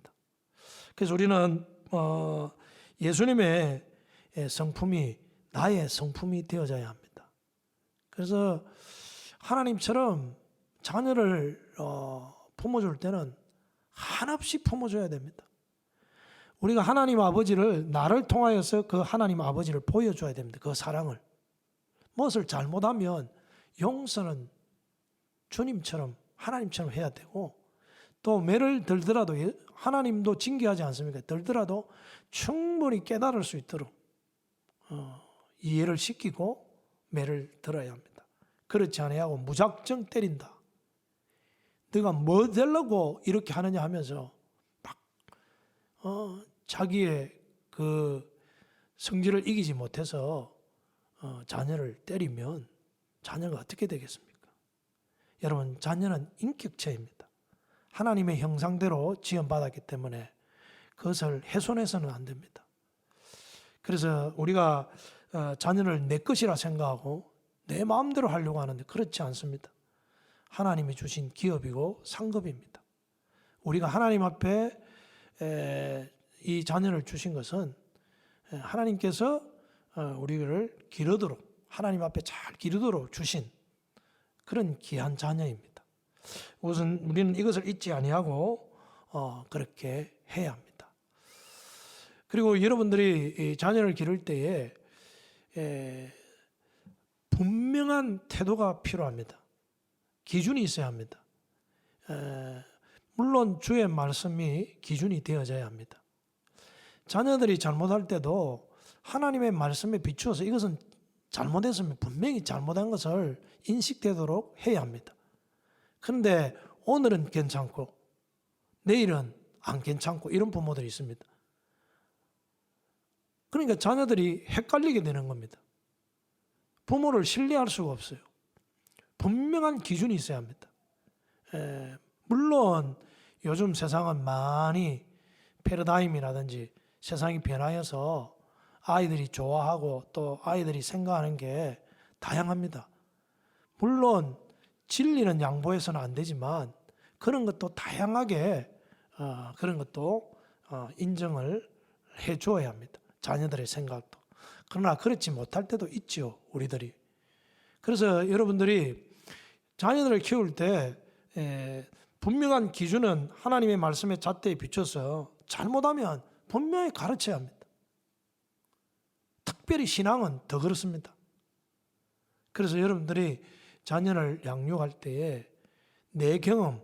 Speaker 1: 그래서 우리는 예수님의 성품이 나의 성품이 되어져야 합니다. 그래서 하나님처럼 자녀를 품어줄 때는 한없이 품어줘야 됩니다. 우리가 하나님 아버지를 나를 통하여서 그 하나님 아버지를 보여줘야 됩니다. 그 사랑을. 무엇을 잘못하면 용서는 주님처럼 하나님처럼 해야 되고, 또 매를 들더라도 하나님도 징계하지 않습니까? 들더라도 충분히 깨달을 수 있도록 이해를 시키고 매를 들어야 합니다. 그렇지 않아야 무작정 때린다. 네가 뭐 되려고 이렇게 하느냐 하면서 막 자기의 그 성질을 이기지 못해서 자녀를 때리면 자녀가 어떻게 되겠습니까? 여러분, 자녀는 인격체입니다. 하나님의 형상대로 지음받았기 때문에 그것을 훼손해서는 안 됩니다. 그래서 우리가 자녀를 내 것이라 생각하고 내 마음대로 하려고 하는데 그렇지 않습니다. 하나님이 주신 기업이고 상급입니다. 우리가 하나님 앞에 이 자녀를 주신 것은 하나님께서 우리를 기르도록, 하나님 앞에 잘 기르도록 주신 그런 귀한 자녀입니다. 우선 우리는 이것을 잊지 아니하고 그렇게 해야 합니다. 그리고 여러분들이 자녀를 기를 때에 분명한 태도가 필요합니다. 기준이 있어야 합니다. 물론 주의 말씀이 기준이 되어져야 합니다. 자녀들이 잘못할 때도 하나님의 말씀에 비추어서 이것은 잘못했으면 분명히 잘못한 것을 인식되도록 해야 합니다. 그런데 오늘은 괜찮고 내일은 안 괜찮고 이런 부모들이 있습니다. 그러니까 자녀들이 헷갈리게 되는 겁니다. 부모를 신뢰할 수가 없어요. 분명한 기준이 있어야 합니다. 물론 요즘 세상은 많이 패러다임이라든지 세상이 변하여서 아이들이 좋아하고 또 아이들이 생각하는 게 다양합니다. 물론 진리는 양보해서는 안 되지만 그런 것도 다양하게 그런 것도 인정을 해줘야 합니다. 자녀들의 생각도. 그러나 그렇지 못할 때도 있죠, 우리들이. 그래서 여러분들이 자녀들을 키울 때 분명한 기준은 하나님의 말씀의 잣대에 비춰서 잘못하면 분명히 가르쳐야 합니다. 특별히 신앙은 더 그렇습니다. 그래서 여러분들이 자녀를 양육할 때에 내 경험,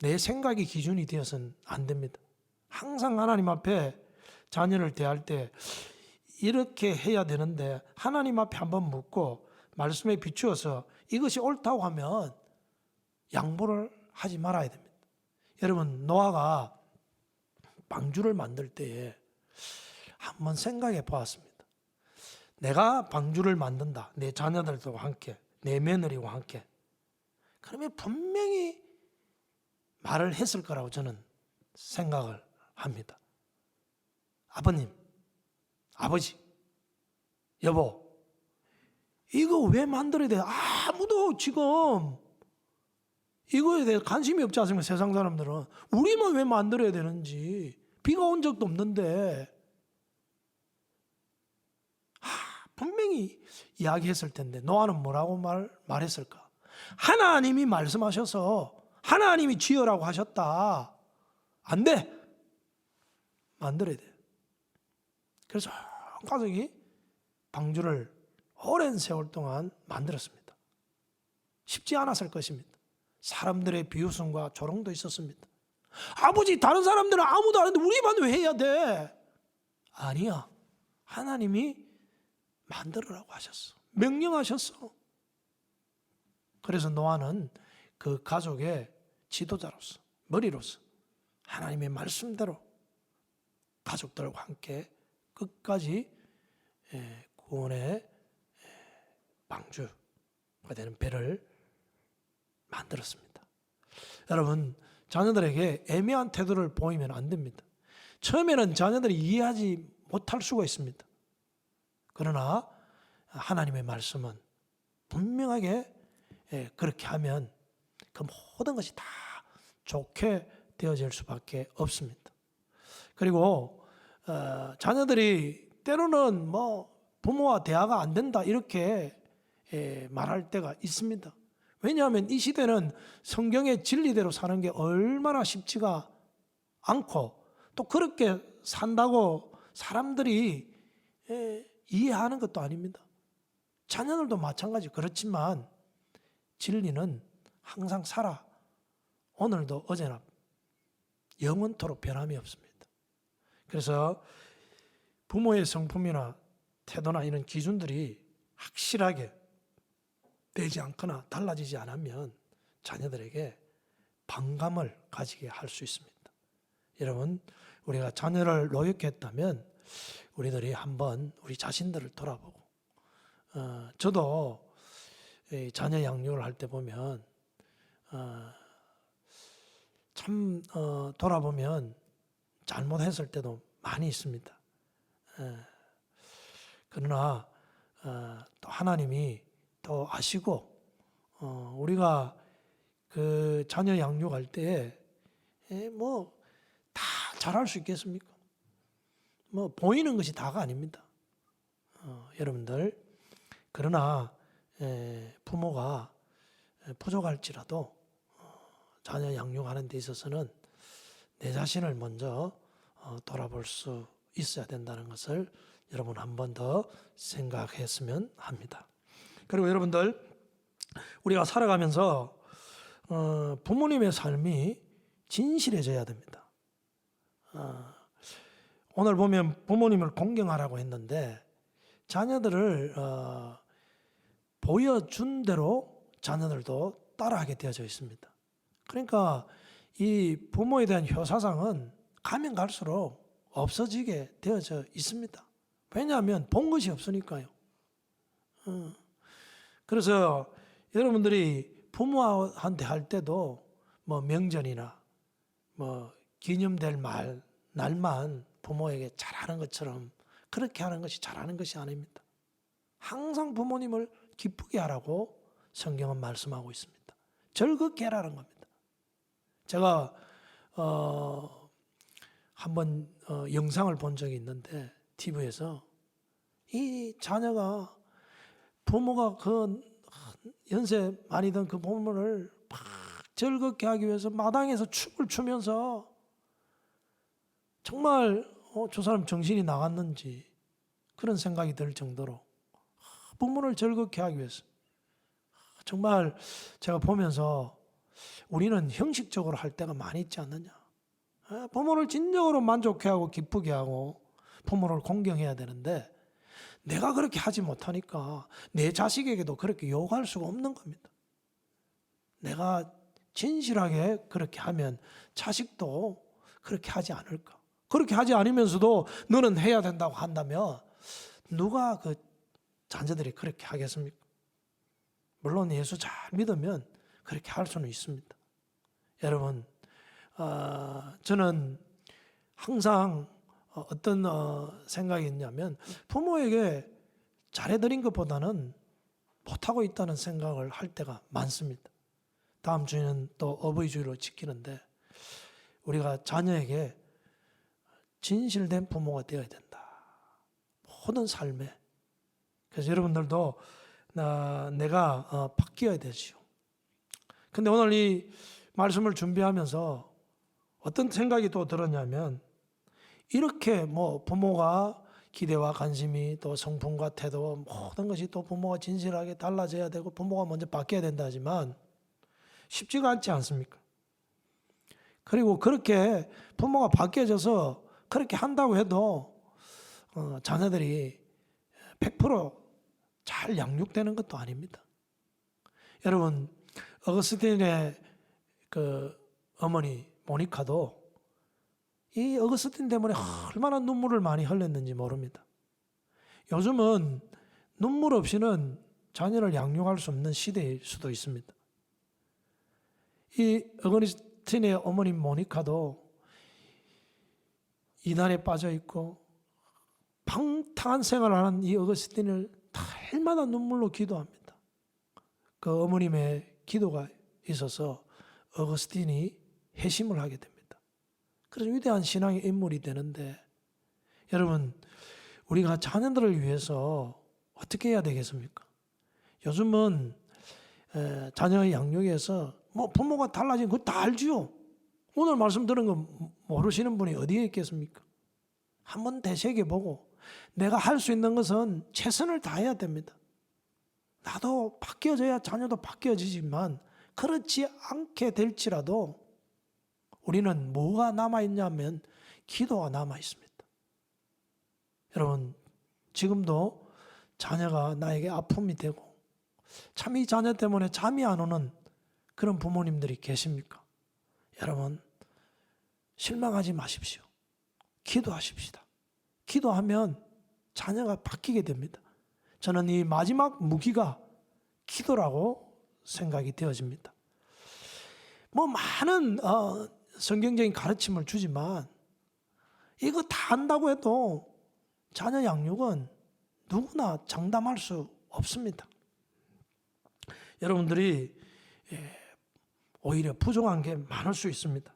Speaker 1: 내 생각이 기준이 되어서는 안 됩니다. 항상 하나님 앞에 자녀를 대할 때 이렇게 해야 되는데 하나님 앞에 한번 묻고 말씀에 비추어서 이것이 옳다고 하면 양보를 하지 말아야 됩니다. 여러분, 노아가 방주를 만들 때에 한번 생각해 보았습니다. 내가 방주를 만든다. 내 자녀들과 함께, 내 며느리와 함께. 그러면 분명히 말을 했을 거라고 저는 생각을 합니다. 아버님, 아버지, 여보, 이거 왜 만들어야 돼? 아무도 지금 이거에 대해 관심이 없지 않습니까? 세상 사람들은. 우리만 왜 만들어야 되는지. 비가 온 적도 없는데. 분명히 이야기했을 텐데 노아는 뭐라고 말했을까? 하나님이 말씀하셔서 하나님이 지으라고 하셨다. 안 돼. 만들어야 돼. 그래서 가족이 방주를 오랜 세월 동안 만들었습니다. 쉽지 않았을 것입니다. 사람들의 비웃음과 조롱도 있었습니다. 아버지, 다른 사람들은 아무도 안 하는데 우리만 왜 해야 돼? 아니야. 하나님이 만들으라고 하셨어. 명령하셨어. 그래서 노아는 그 가족의 지도자로서, 머리로서 하나님의 말씀대로 가족들과 함께 끝까지 구원의 방주가 되는 배를 만들었습니다. 여러분, 자녀들에게 애매한 태도를 보이면 안 됩니다. 처음에는 자녀들이 이해하지 못할 수가 있습니다. 그러나 하나님의 말씀은 분명하게 그렇게 하면 그 모든 것이 다 좋게 되어질 수밖에 없습니다. 그리고 자녀들이 때로는 뭐 부모와 대화가 안 된다 이렇게 말할 때가 있습니다. 왜냐하면 이 시대는 성경의 진리대로 사는 게 얼마나 쉽지가 않고 또 그렇게 산다고 사람들이 이해하는 것도 아닙니다. 자녀들도 마찬가지. 그렇지만 진리는 항상 살아. 오늘도 어제나 영원토록 변함이 없습니다. 그래서 부모의 성품이나 태도나 이런 기준들이 확실하게 되지 않거나 달라지지 않으면 자녀들에게 반감을 가지게 할 수 있습니다. 여러분, 우리가 자녀를 노역했다면 우리들이 한번 우리 자신들을 돌아보고 저도 자녀 양육을 할 때 보면 참 돌아보면 잘못했을 때도 많이 있습니다. 그러나 또 하나님이 또 아시고 우리가 그 자녀 양육할 때 뭐 다 잘할 수 있겠습니까? 뭐 보이는 것이 다가 아닙니다. 여러분들, 그러나 부모가 부족할지라도 자녀 양육하는 데 있어서는 내 자신을 먼저 돌아볼 수 있어야 된다는 것을 여러분 한 번 더 생각했으면 합니다. 그리고 여러분들, 우리가 살아가면서 부모님의 삶이 진실해져야 됩니다. 오늘 보면 부모님을 공경하라고 했는데 자녀들을 보여준 대로 자녀들도 따라하게 되어져 있습니다. 그러니까 이 부모에 대한 효사상은 가면 갈수록 없어지게 되어져 있습니다. 왜냐하면 본 것이 없으니까요. 그래서 여러분들이 부모한테 할 때도 뭐 명절이나 뭐 기념될 날만 부모에게 잘하는 것처럼 그렇게 하는 것이 잘하는 것이 아닙니다. 항상 부모님을 기쁘게 하라고 성경은 말씀하고 있습니다. 즐겁게 하라는 겁니다. 제가 한번 영상을 본 적이 있는데 TV에서 이 자녀가 부모가 그 연세 많이 든 그 부모를 막 즐겁게 하기 위해서 마당에서 춤을 추면서 정말 저 사람 정신이 나갔는지 그런 생각이 들 정도로 부모를 즐겁게 하기 위해서 정말 제가 보면서 우리는 형식적으로 할 때가 많이 있지 않느냐. 부모를 진정으로 만족해 하고 기쁘게 하고 부모를 공경해야 되는데 내가 그렇게 하지 못하니까 내 자식에게도 그렇게 요구할 수가 없는 겁니다. 내가 진실하게 그렇게 하면 자식도 그렇게 하지 않을까. 그렇게 하지 않으면서도 너는 해야 된다고 한다면 누가 그 자녀들이 그렇게 하겠습니까? 물론 예수 잘 믿으면 그렇게 할 수는 있습니다. 여러분, 저는 항상 어떤 생각이 있냐면 부모에게 잘해드린 것보다는 못하고 있다는 생각을 할 때가 많습니다. 다음 주에는 또 어버이 주일로 지키는데 우리가 자녀에게 진실된 부모가 되어야 된다. 모든 삶에. 그래서 여러분들도 내가 바뀌어야 되지요. 근데 오늘 이 말씀을 준비하면서 어떤 생각이 또 들었냐면 이렇게 뭐 부모가 기대와 관심이 또 성품과 태도 모든 것이 또 부모가 진실하게 달라져야 되고 부모가 먼저 바뀌어야 된다 하지만 쉽지가 않지 않습니까? 그리고 그렇게 부모가 바뀌어져서 그렇게 한다고 해도 자녀들이 100% 양육되는 것도 아닙니다. 여러분, 어거스틴의 그 어머니 모니카도 이 어거스틴 때문에 얼마나 눈물을 많이 흘렸는지 모릅니다. 요즘은 눈물 없이는 자녀를 양육할 수 없는 시대일 수도 있습니다. 이 어거스틴의 어머니 모니카도 이단에 빠져 있고 방탕한 생활을 하는 이 어거스틴을 달마다 눈물로 기도합니다. 그 어머님의 기도가 있어서 어거스틴이 회심을 하게 됩니다. 그래서 위대한 신앙의 인물이 되는데 여러분, 우리가 자녀들을 위해서 어떻게 해야 되겠습니까? 요즘은 자녀의 양육에서 뭐 부모가 달라진 거 다 알지요. 오늘 말씀 들은 거 모르시는 분이 어디에 있겠습니까? 한번 되새겨보고 내가 할 수 있는 것은 최선을 다해야 됩니다. 나도 바뀌어져야 자녀도 바뀌어지지만 그렇지 않게 될지라도 우리는 뭐가 남아있냐면 기도가 남아있습니다. 여러분, 지금도 자녀가 나에게 아픔이 되고 참 이 자녀 때문에 잠이 안 오는 그런 부모님들이 계십니까? 여러분, 실망하지 마십시오. 기도하십시다. 기도하면 자녀가 바뀌게 됩니다. 저는 이 마지막 무기가 기도라고 생각이 되어집니다. 뭐 많은 성경적인 가르침을 주지만 이거 다 한다고 해도 자녀 양육은 누구나 장담할 수 없습니다. 여러분들이 오히려 부족한 게 많을 수 있습니다.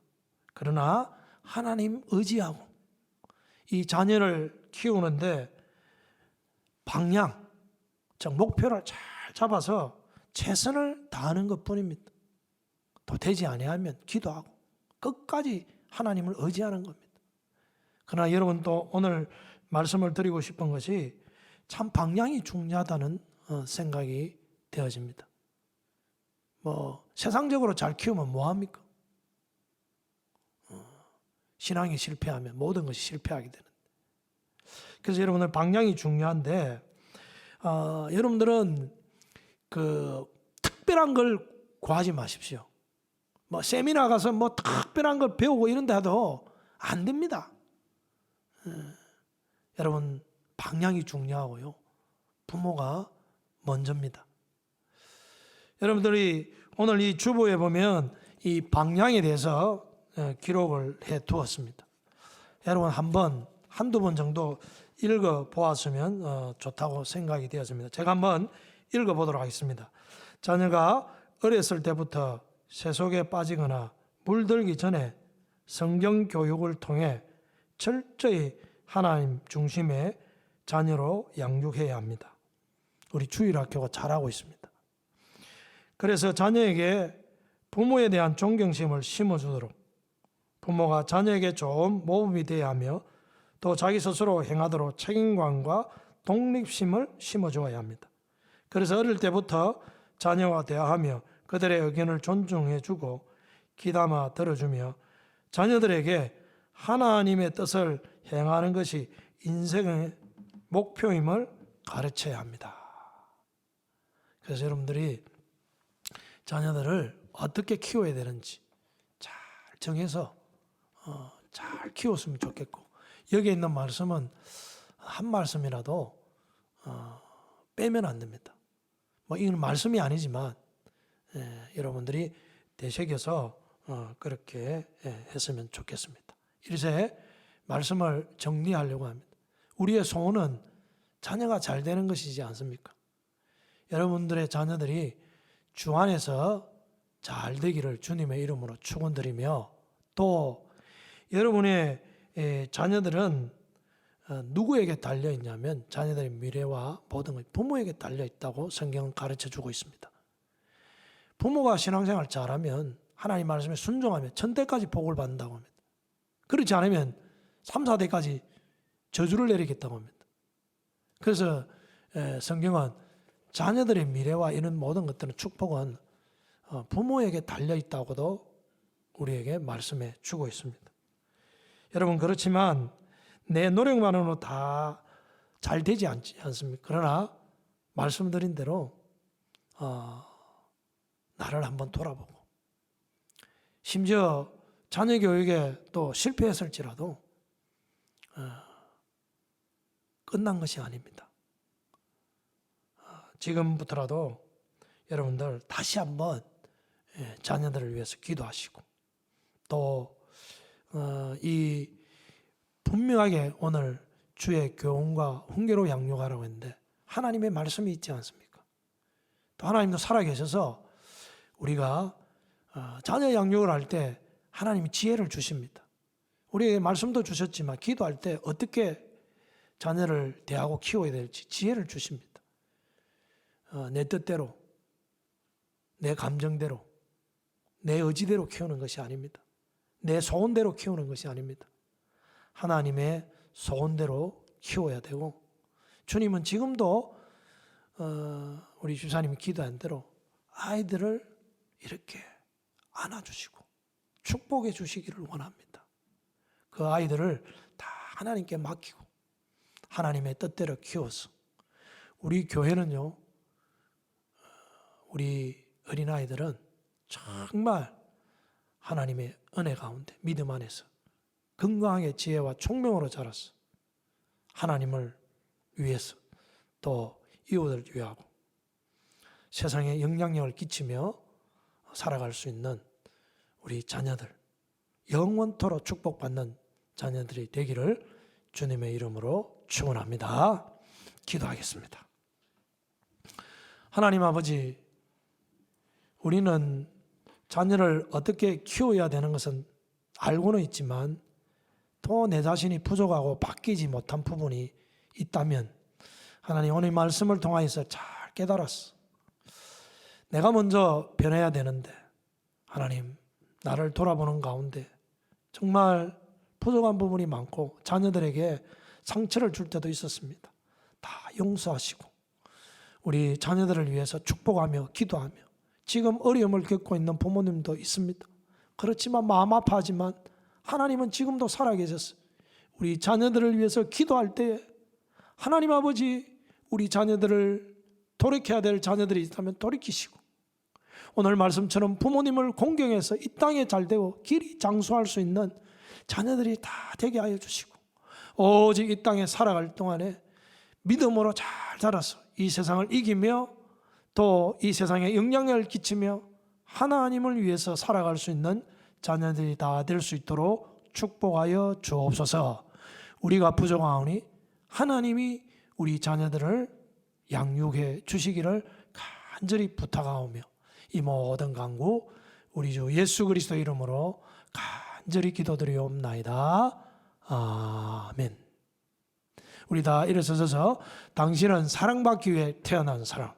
Speaker 1: 그러나 하나님 의지하고 이 자녀를 키우는데 방향, 즉 목표를 잘 잡아서 최선을 다하는 것뿐입니다. 또 되지 아니하면 기도하고 끝까지 하나님을 의지하는 겁니다. 그러나 여러분 또 오늘 말씀을 드리고 싶은 것이 참 방향이 중요하다는 생각이 되어집니다. 뭐 세상적으로 잘 키우면 뭐합니까? 신앙이 실패하면 모든 것이 실패하게 되는데. 그래서 여러분들 방향이 중요한데 여러분들은 그 특별한 걸 구하지 마십시오. 뭐 세미나 가서 뭐 특별한 걸 배우고 이런데 해도 안 됩니다. 여러분 방향이 중요하고요. 부모가 먼저입니다. 여러분들이 오늘 이 주보에 보면 이 방향에 대해서 기록을 해 두었습니다. 여러분 한두 번 정도 읽어 보았으면 좋다고 생각이 되었습니다. 제가 한번 읽어 보도록 하겠습니다. 자녀가 어렸을 때부터 세속에 빠지거나 물들기 전에 성경 교육을 통해 철저히 하나님 중심의 자녀로 양육해야 합니다. 우리 주일학교가 잘하고 있습니다. 그래서 자녀에게 부모에 대한 존경심을 심어주도록 부모가 자녀에게 좋은 모범이 되어야 하며 또 자기 스스로 행하도록 책임감과 독립심을 심어주어야 합니다. 그래서 어릴 때부터 자녀와 대화하며 그들의 의견을 존중해주고 귀담아 들어주며 자녀들에게 하나님의 뜻을 행하는 것이 인생의 목표임을 가르쳐야 합니다. 그래서 여러분들이 자녀들을 어떻게 키워야 되는지 잘 정해서 잘 키웠으면 좋겠고, 여기에 있는 말씀은 한 말씀이라도 빼면 안 됩니다. 뭐 이건 말씀이 아니지만 여러분들이 되새겨서 그렇게 했으면 좋겠습니다. 이렇게 말씀을 정리하려고 합니다. 우리의 소원은 자녀가 잘 되는 것이지 않습니까? 여러분들의 자녀들이 주 안에서 잘 되기를 주님의 이름으로 축원드리며, 또 여러분의 자녀들은 누구에게 달려 있냐면 자녀들의 미래와 모든 것이 부모에게 달려 있다고 성경은 가르쳐 주고 있습니다. 부모가 신앙생활 잘하면 하나님 말씀에 순종하면 천대까지 복을 받는다고 합니다. 그렇지 않으면 3, 4대까지 저주를 내리겠다고 합니다. 그래서 성경은 자녀들의 미래와 이런 모든 것들은 축복은 부모에게 달려 있다고도 우리에게 말씀해 주고 있습니다. 여러분, 그렇지만 내 노력만으로 다 잘 되지 않습니까? 그러나 말씀드린 대로 나를 한번 돌아보고, 심지어 자녀 교육에 또 실패했을지라도 끝난 것이 아닙니다. 지금부터라도 여러분들 다시 한번 자녀들을 위해서 기도하시고, 또 이 분명하게 오늘 주의 교훈과 훈계로 양육하라고 했는데 하나님의 말씀이 있지 않습니까? 또 하나님도 살아계셔서 우리가 자녀 양육을 할 때 하나님이 지혜를 주십니다. 우리에게 말씀도 주셨지만 기도할 때 어떻게 자녀를 대하고 키워야 될지 지혜를 주십니다. 내 뜻대로, 내 감정대로, 내 의지대로 키우는 것이 아닙니다. 내 소원대로 키우는 것이 아닙니다. 하나님의 소원대로 키워야 되고, 주님은 지금도 우리 주사님이 기도한 대로 아이들을 이렇게 안아주시고 축복해 주시기를 원합니다. 그 아이들을 다 하나님께 맡기고 하나님의 뜻대로 키워서, 우리 교회는요, 우리 어린아이들은 정말 하나님의 은혜 가운데 믿음 안에서 건강하게 지혜와 총명으로 자라서 하나님을 위해서 또 이웃을 위하고 세상에 영향력을 끼치며 살아갈 수 있는 우리 자녀들, 영원토록 축복받는 자녀들이 되기를 주님의 이름으로 축원합니다. 기도하겠습니다. 하나님 아버지, 우리는 자녀를 어떻게 키워야 되는 것은 알고는 있지만 또 내 자신이 부족하고 바뀌지 못한 부분이 있다면 하나님 오늘 말씀을 통하여서 잘 깨달았어. 내가 먼저 변해야 되는데 하나님, 나를 돌아보는 가운데 정말 부족한 부분이 많고 자녀들에게 상처를 줄 때도 있었습니다. 다 용서하시고 우리 자녀들을 위해서 축복하며 기도하며, 지금 어려움을 겪고 있는 부모님도 있습니다. 그렇지만 마음 아파하지만 하나님은 지금도 살아계셨어요. 우리 자녀들을 위해서 기도할 때에 하나님 아버지, 우리 자녀들을 돌이켜야 될 자녀들이 있다면 돌이키시고, 오늘 말씀처럼 부모님을 공경해서 이 땅에 잘되고 길이 장수할 수 있는 자녀들이 다 되게 하여 주시고, 오직 이 땅에 살아갈 동안에 믿음으로 잘 자라서 이 세상을 이기며 또 이 세상에 영향력을 끼치며 하나님을 위해서 살아갈 수 있는 자녀들이 다 될 수 있도록 축복하여 주옵소서. 우리가 부족하오니 하나님이 우리 자녀들을 양육해 주시기를 간절히 부탁하오며, 이 모든 간구 우리 주 예수 그리스도 이름으로 간절히 기도드리옵나이다. 아멘. 우리 다 일어서서 당신은 사랑받기 위해 태어난 사람,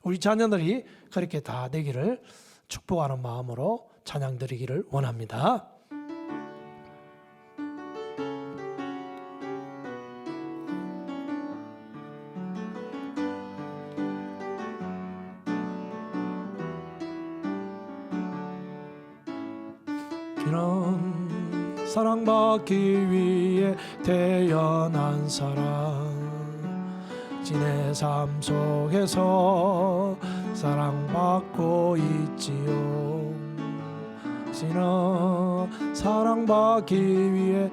Speaker 1: 우리 자녀들이 그렇게 다 되기를 축복하는 마음으로 찬양 드리기를 원합니다. 이런 사랑받기 위해 태어난 사람, 지내 삶 속에서 사랑받고 있지요. 지는 사랑받기 위해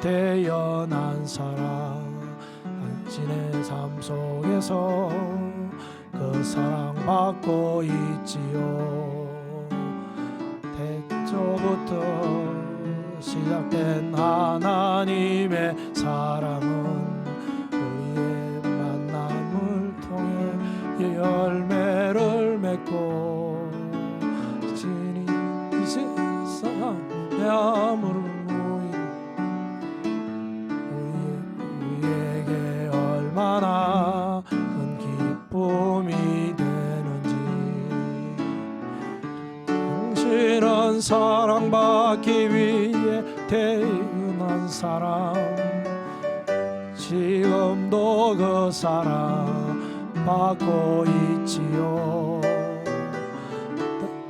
Speaker 1: 태어난 사람, 당신의 삶 속에서 그 사랑받고 있지요. 태초부터 시작된 하나님의 사랑은 우리의 만남을 통해 열매를 맺고 진이 이 세상에 아무런 우리에게 얼마나 큰 기쁨이 되는지. 당신은 사랑받기 위해 태어난 사람, 지금도 그 사랑 받고 있지요.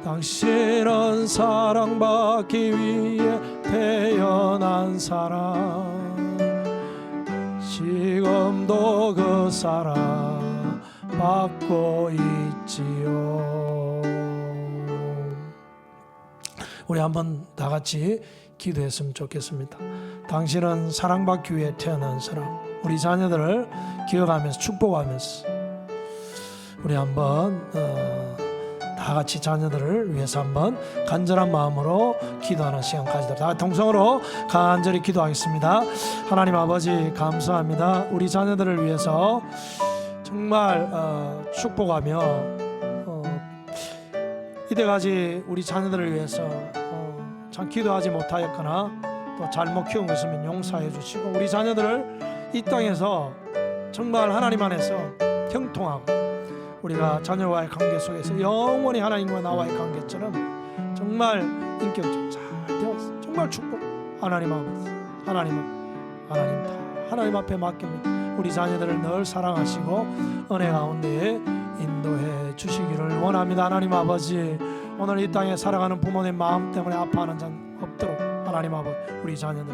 Speaker 1: 당신은 사랑받기 위해 태어난 사람, 지금도 그 사랑 받고 있지요. 우리 한번 다 같이 기도했으면 좋겠습니다. 당신은 사랑받기 위해 태어난 사람, 우리 자녀들을 기억하면서 축복하면서 우리 한번 다 같이 자녀들을 위해서 한번 간절한 마음으로 기도하는 시간 가지도록, 다 동성으로 간절히 기도하겠습니다. 하나님 아버지 감사합니다. 우리 자녀들을 위해서 정말 축복하며 이때까지 우리 자녀들을 위해서 참 기도하지 못하였거나 또 잘못 키운 것이면 용서해 주시고, 우리 자녀들을 이 땅에서 정말 하나님 안에서 형통하고 우리가 자녀와의 관계 속에서 영원히 하나님과 나와의 관계처럼 정말 인격적으로 잘 되었어. 정말 축복. 하나님 아버지, 하나님 앞에 맡깁니다. 우리 자녀들을 늘 사랑하시고 은혜 가운데 인도해 주시기를 원합니다. 하나님 아버지, 오늘 이 땅에 살아가는 부모님 마음 때문에 아파하는 자 없도록 하나님 아버지, 우리 자녀들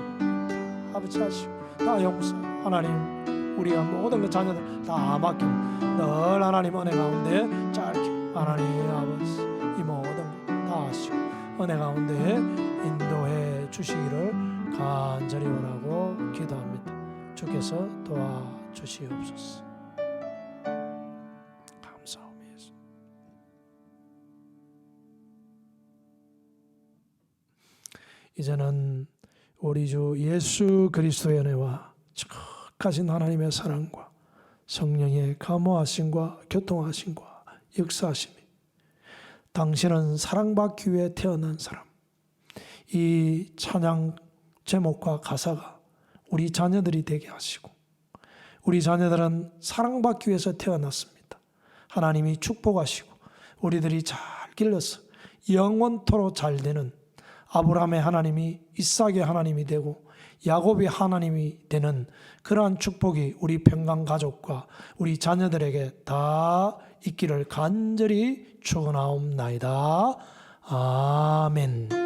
Speaker 1: 아버지 하시고 다 용서, 하나님 우리가 모든 그 자녀들 다 맡기고 늘 하나님 은혜 가운데 짧게 하나님 아버지 이 모든 것 다 하시고 은혜 가운데 인도해 주시기를 간절히 원하고 기도합니다. 주께서 도와주시옵소서. 감사합니다. 이제는 우리 주 예수 그리스도의 은혜와 지극하신 하나님의 사랑과 성령의 감화하심과 교통하심과 역사하심이, 당신은 사랑받기 위해 태어난 사람, 이 찬양 제목과 가사가 우리 자녀들이 되게 하시고, 우리 자녀들은 사랑받기 위해서 태어났습니다. 하나님이 축복하시고 우리들이 잘 길러서 영원토록 잘 되는 아브라함의 하나님이 이삭의 하나님이 되고 야곱의 하나님이 되는 그러한 축복이 우리 평강 가족과 우리 자녀들에게 다 있기를 간절히 축원하옵나이다. 아멘.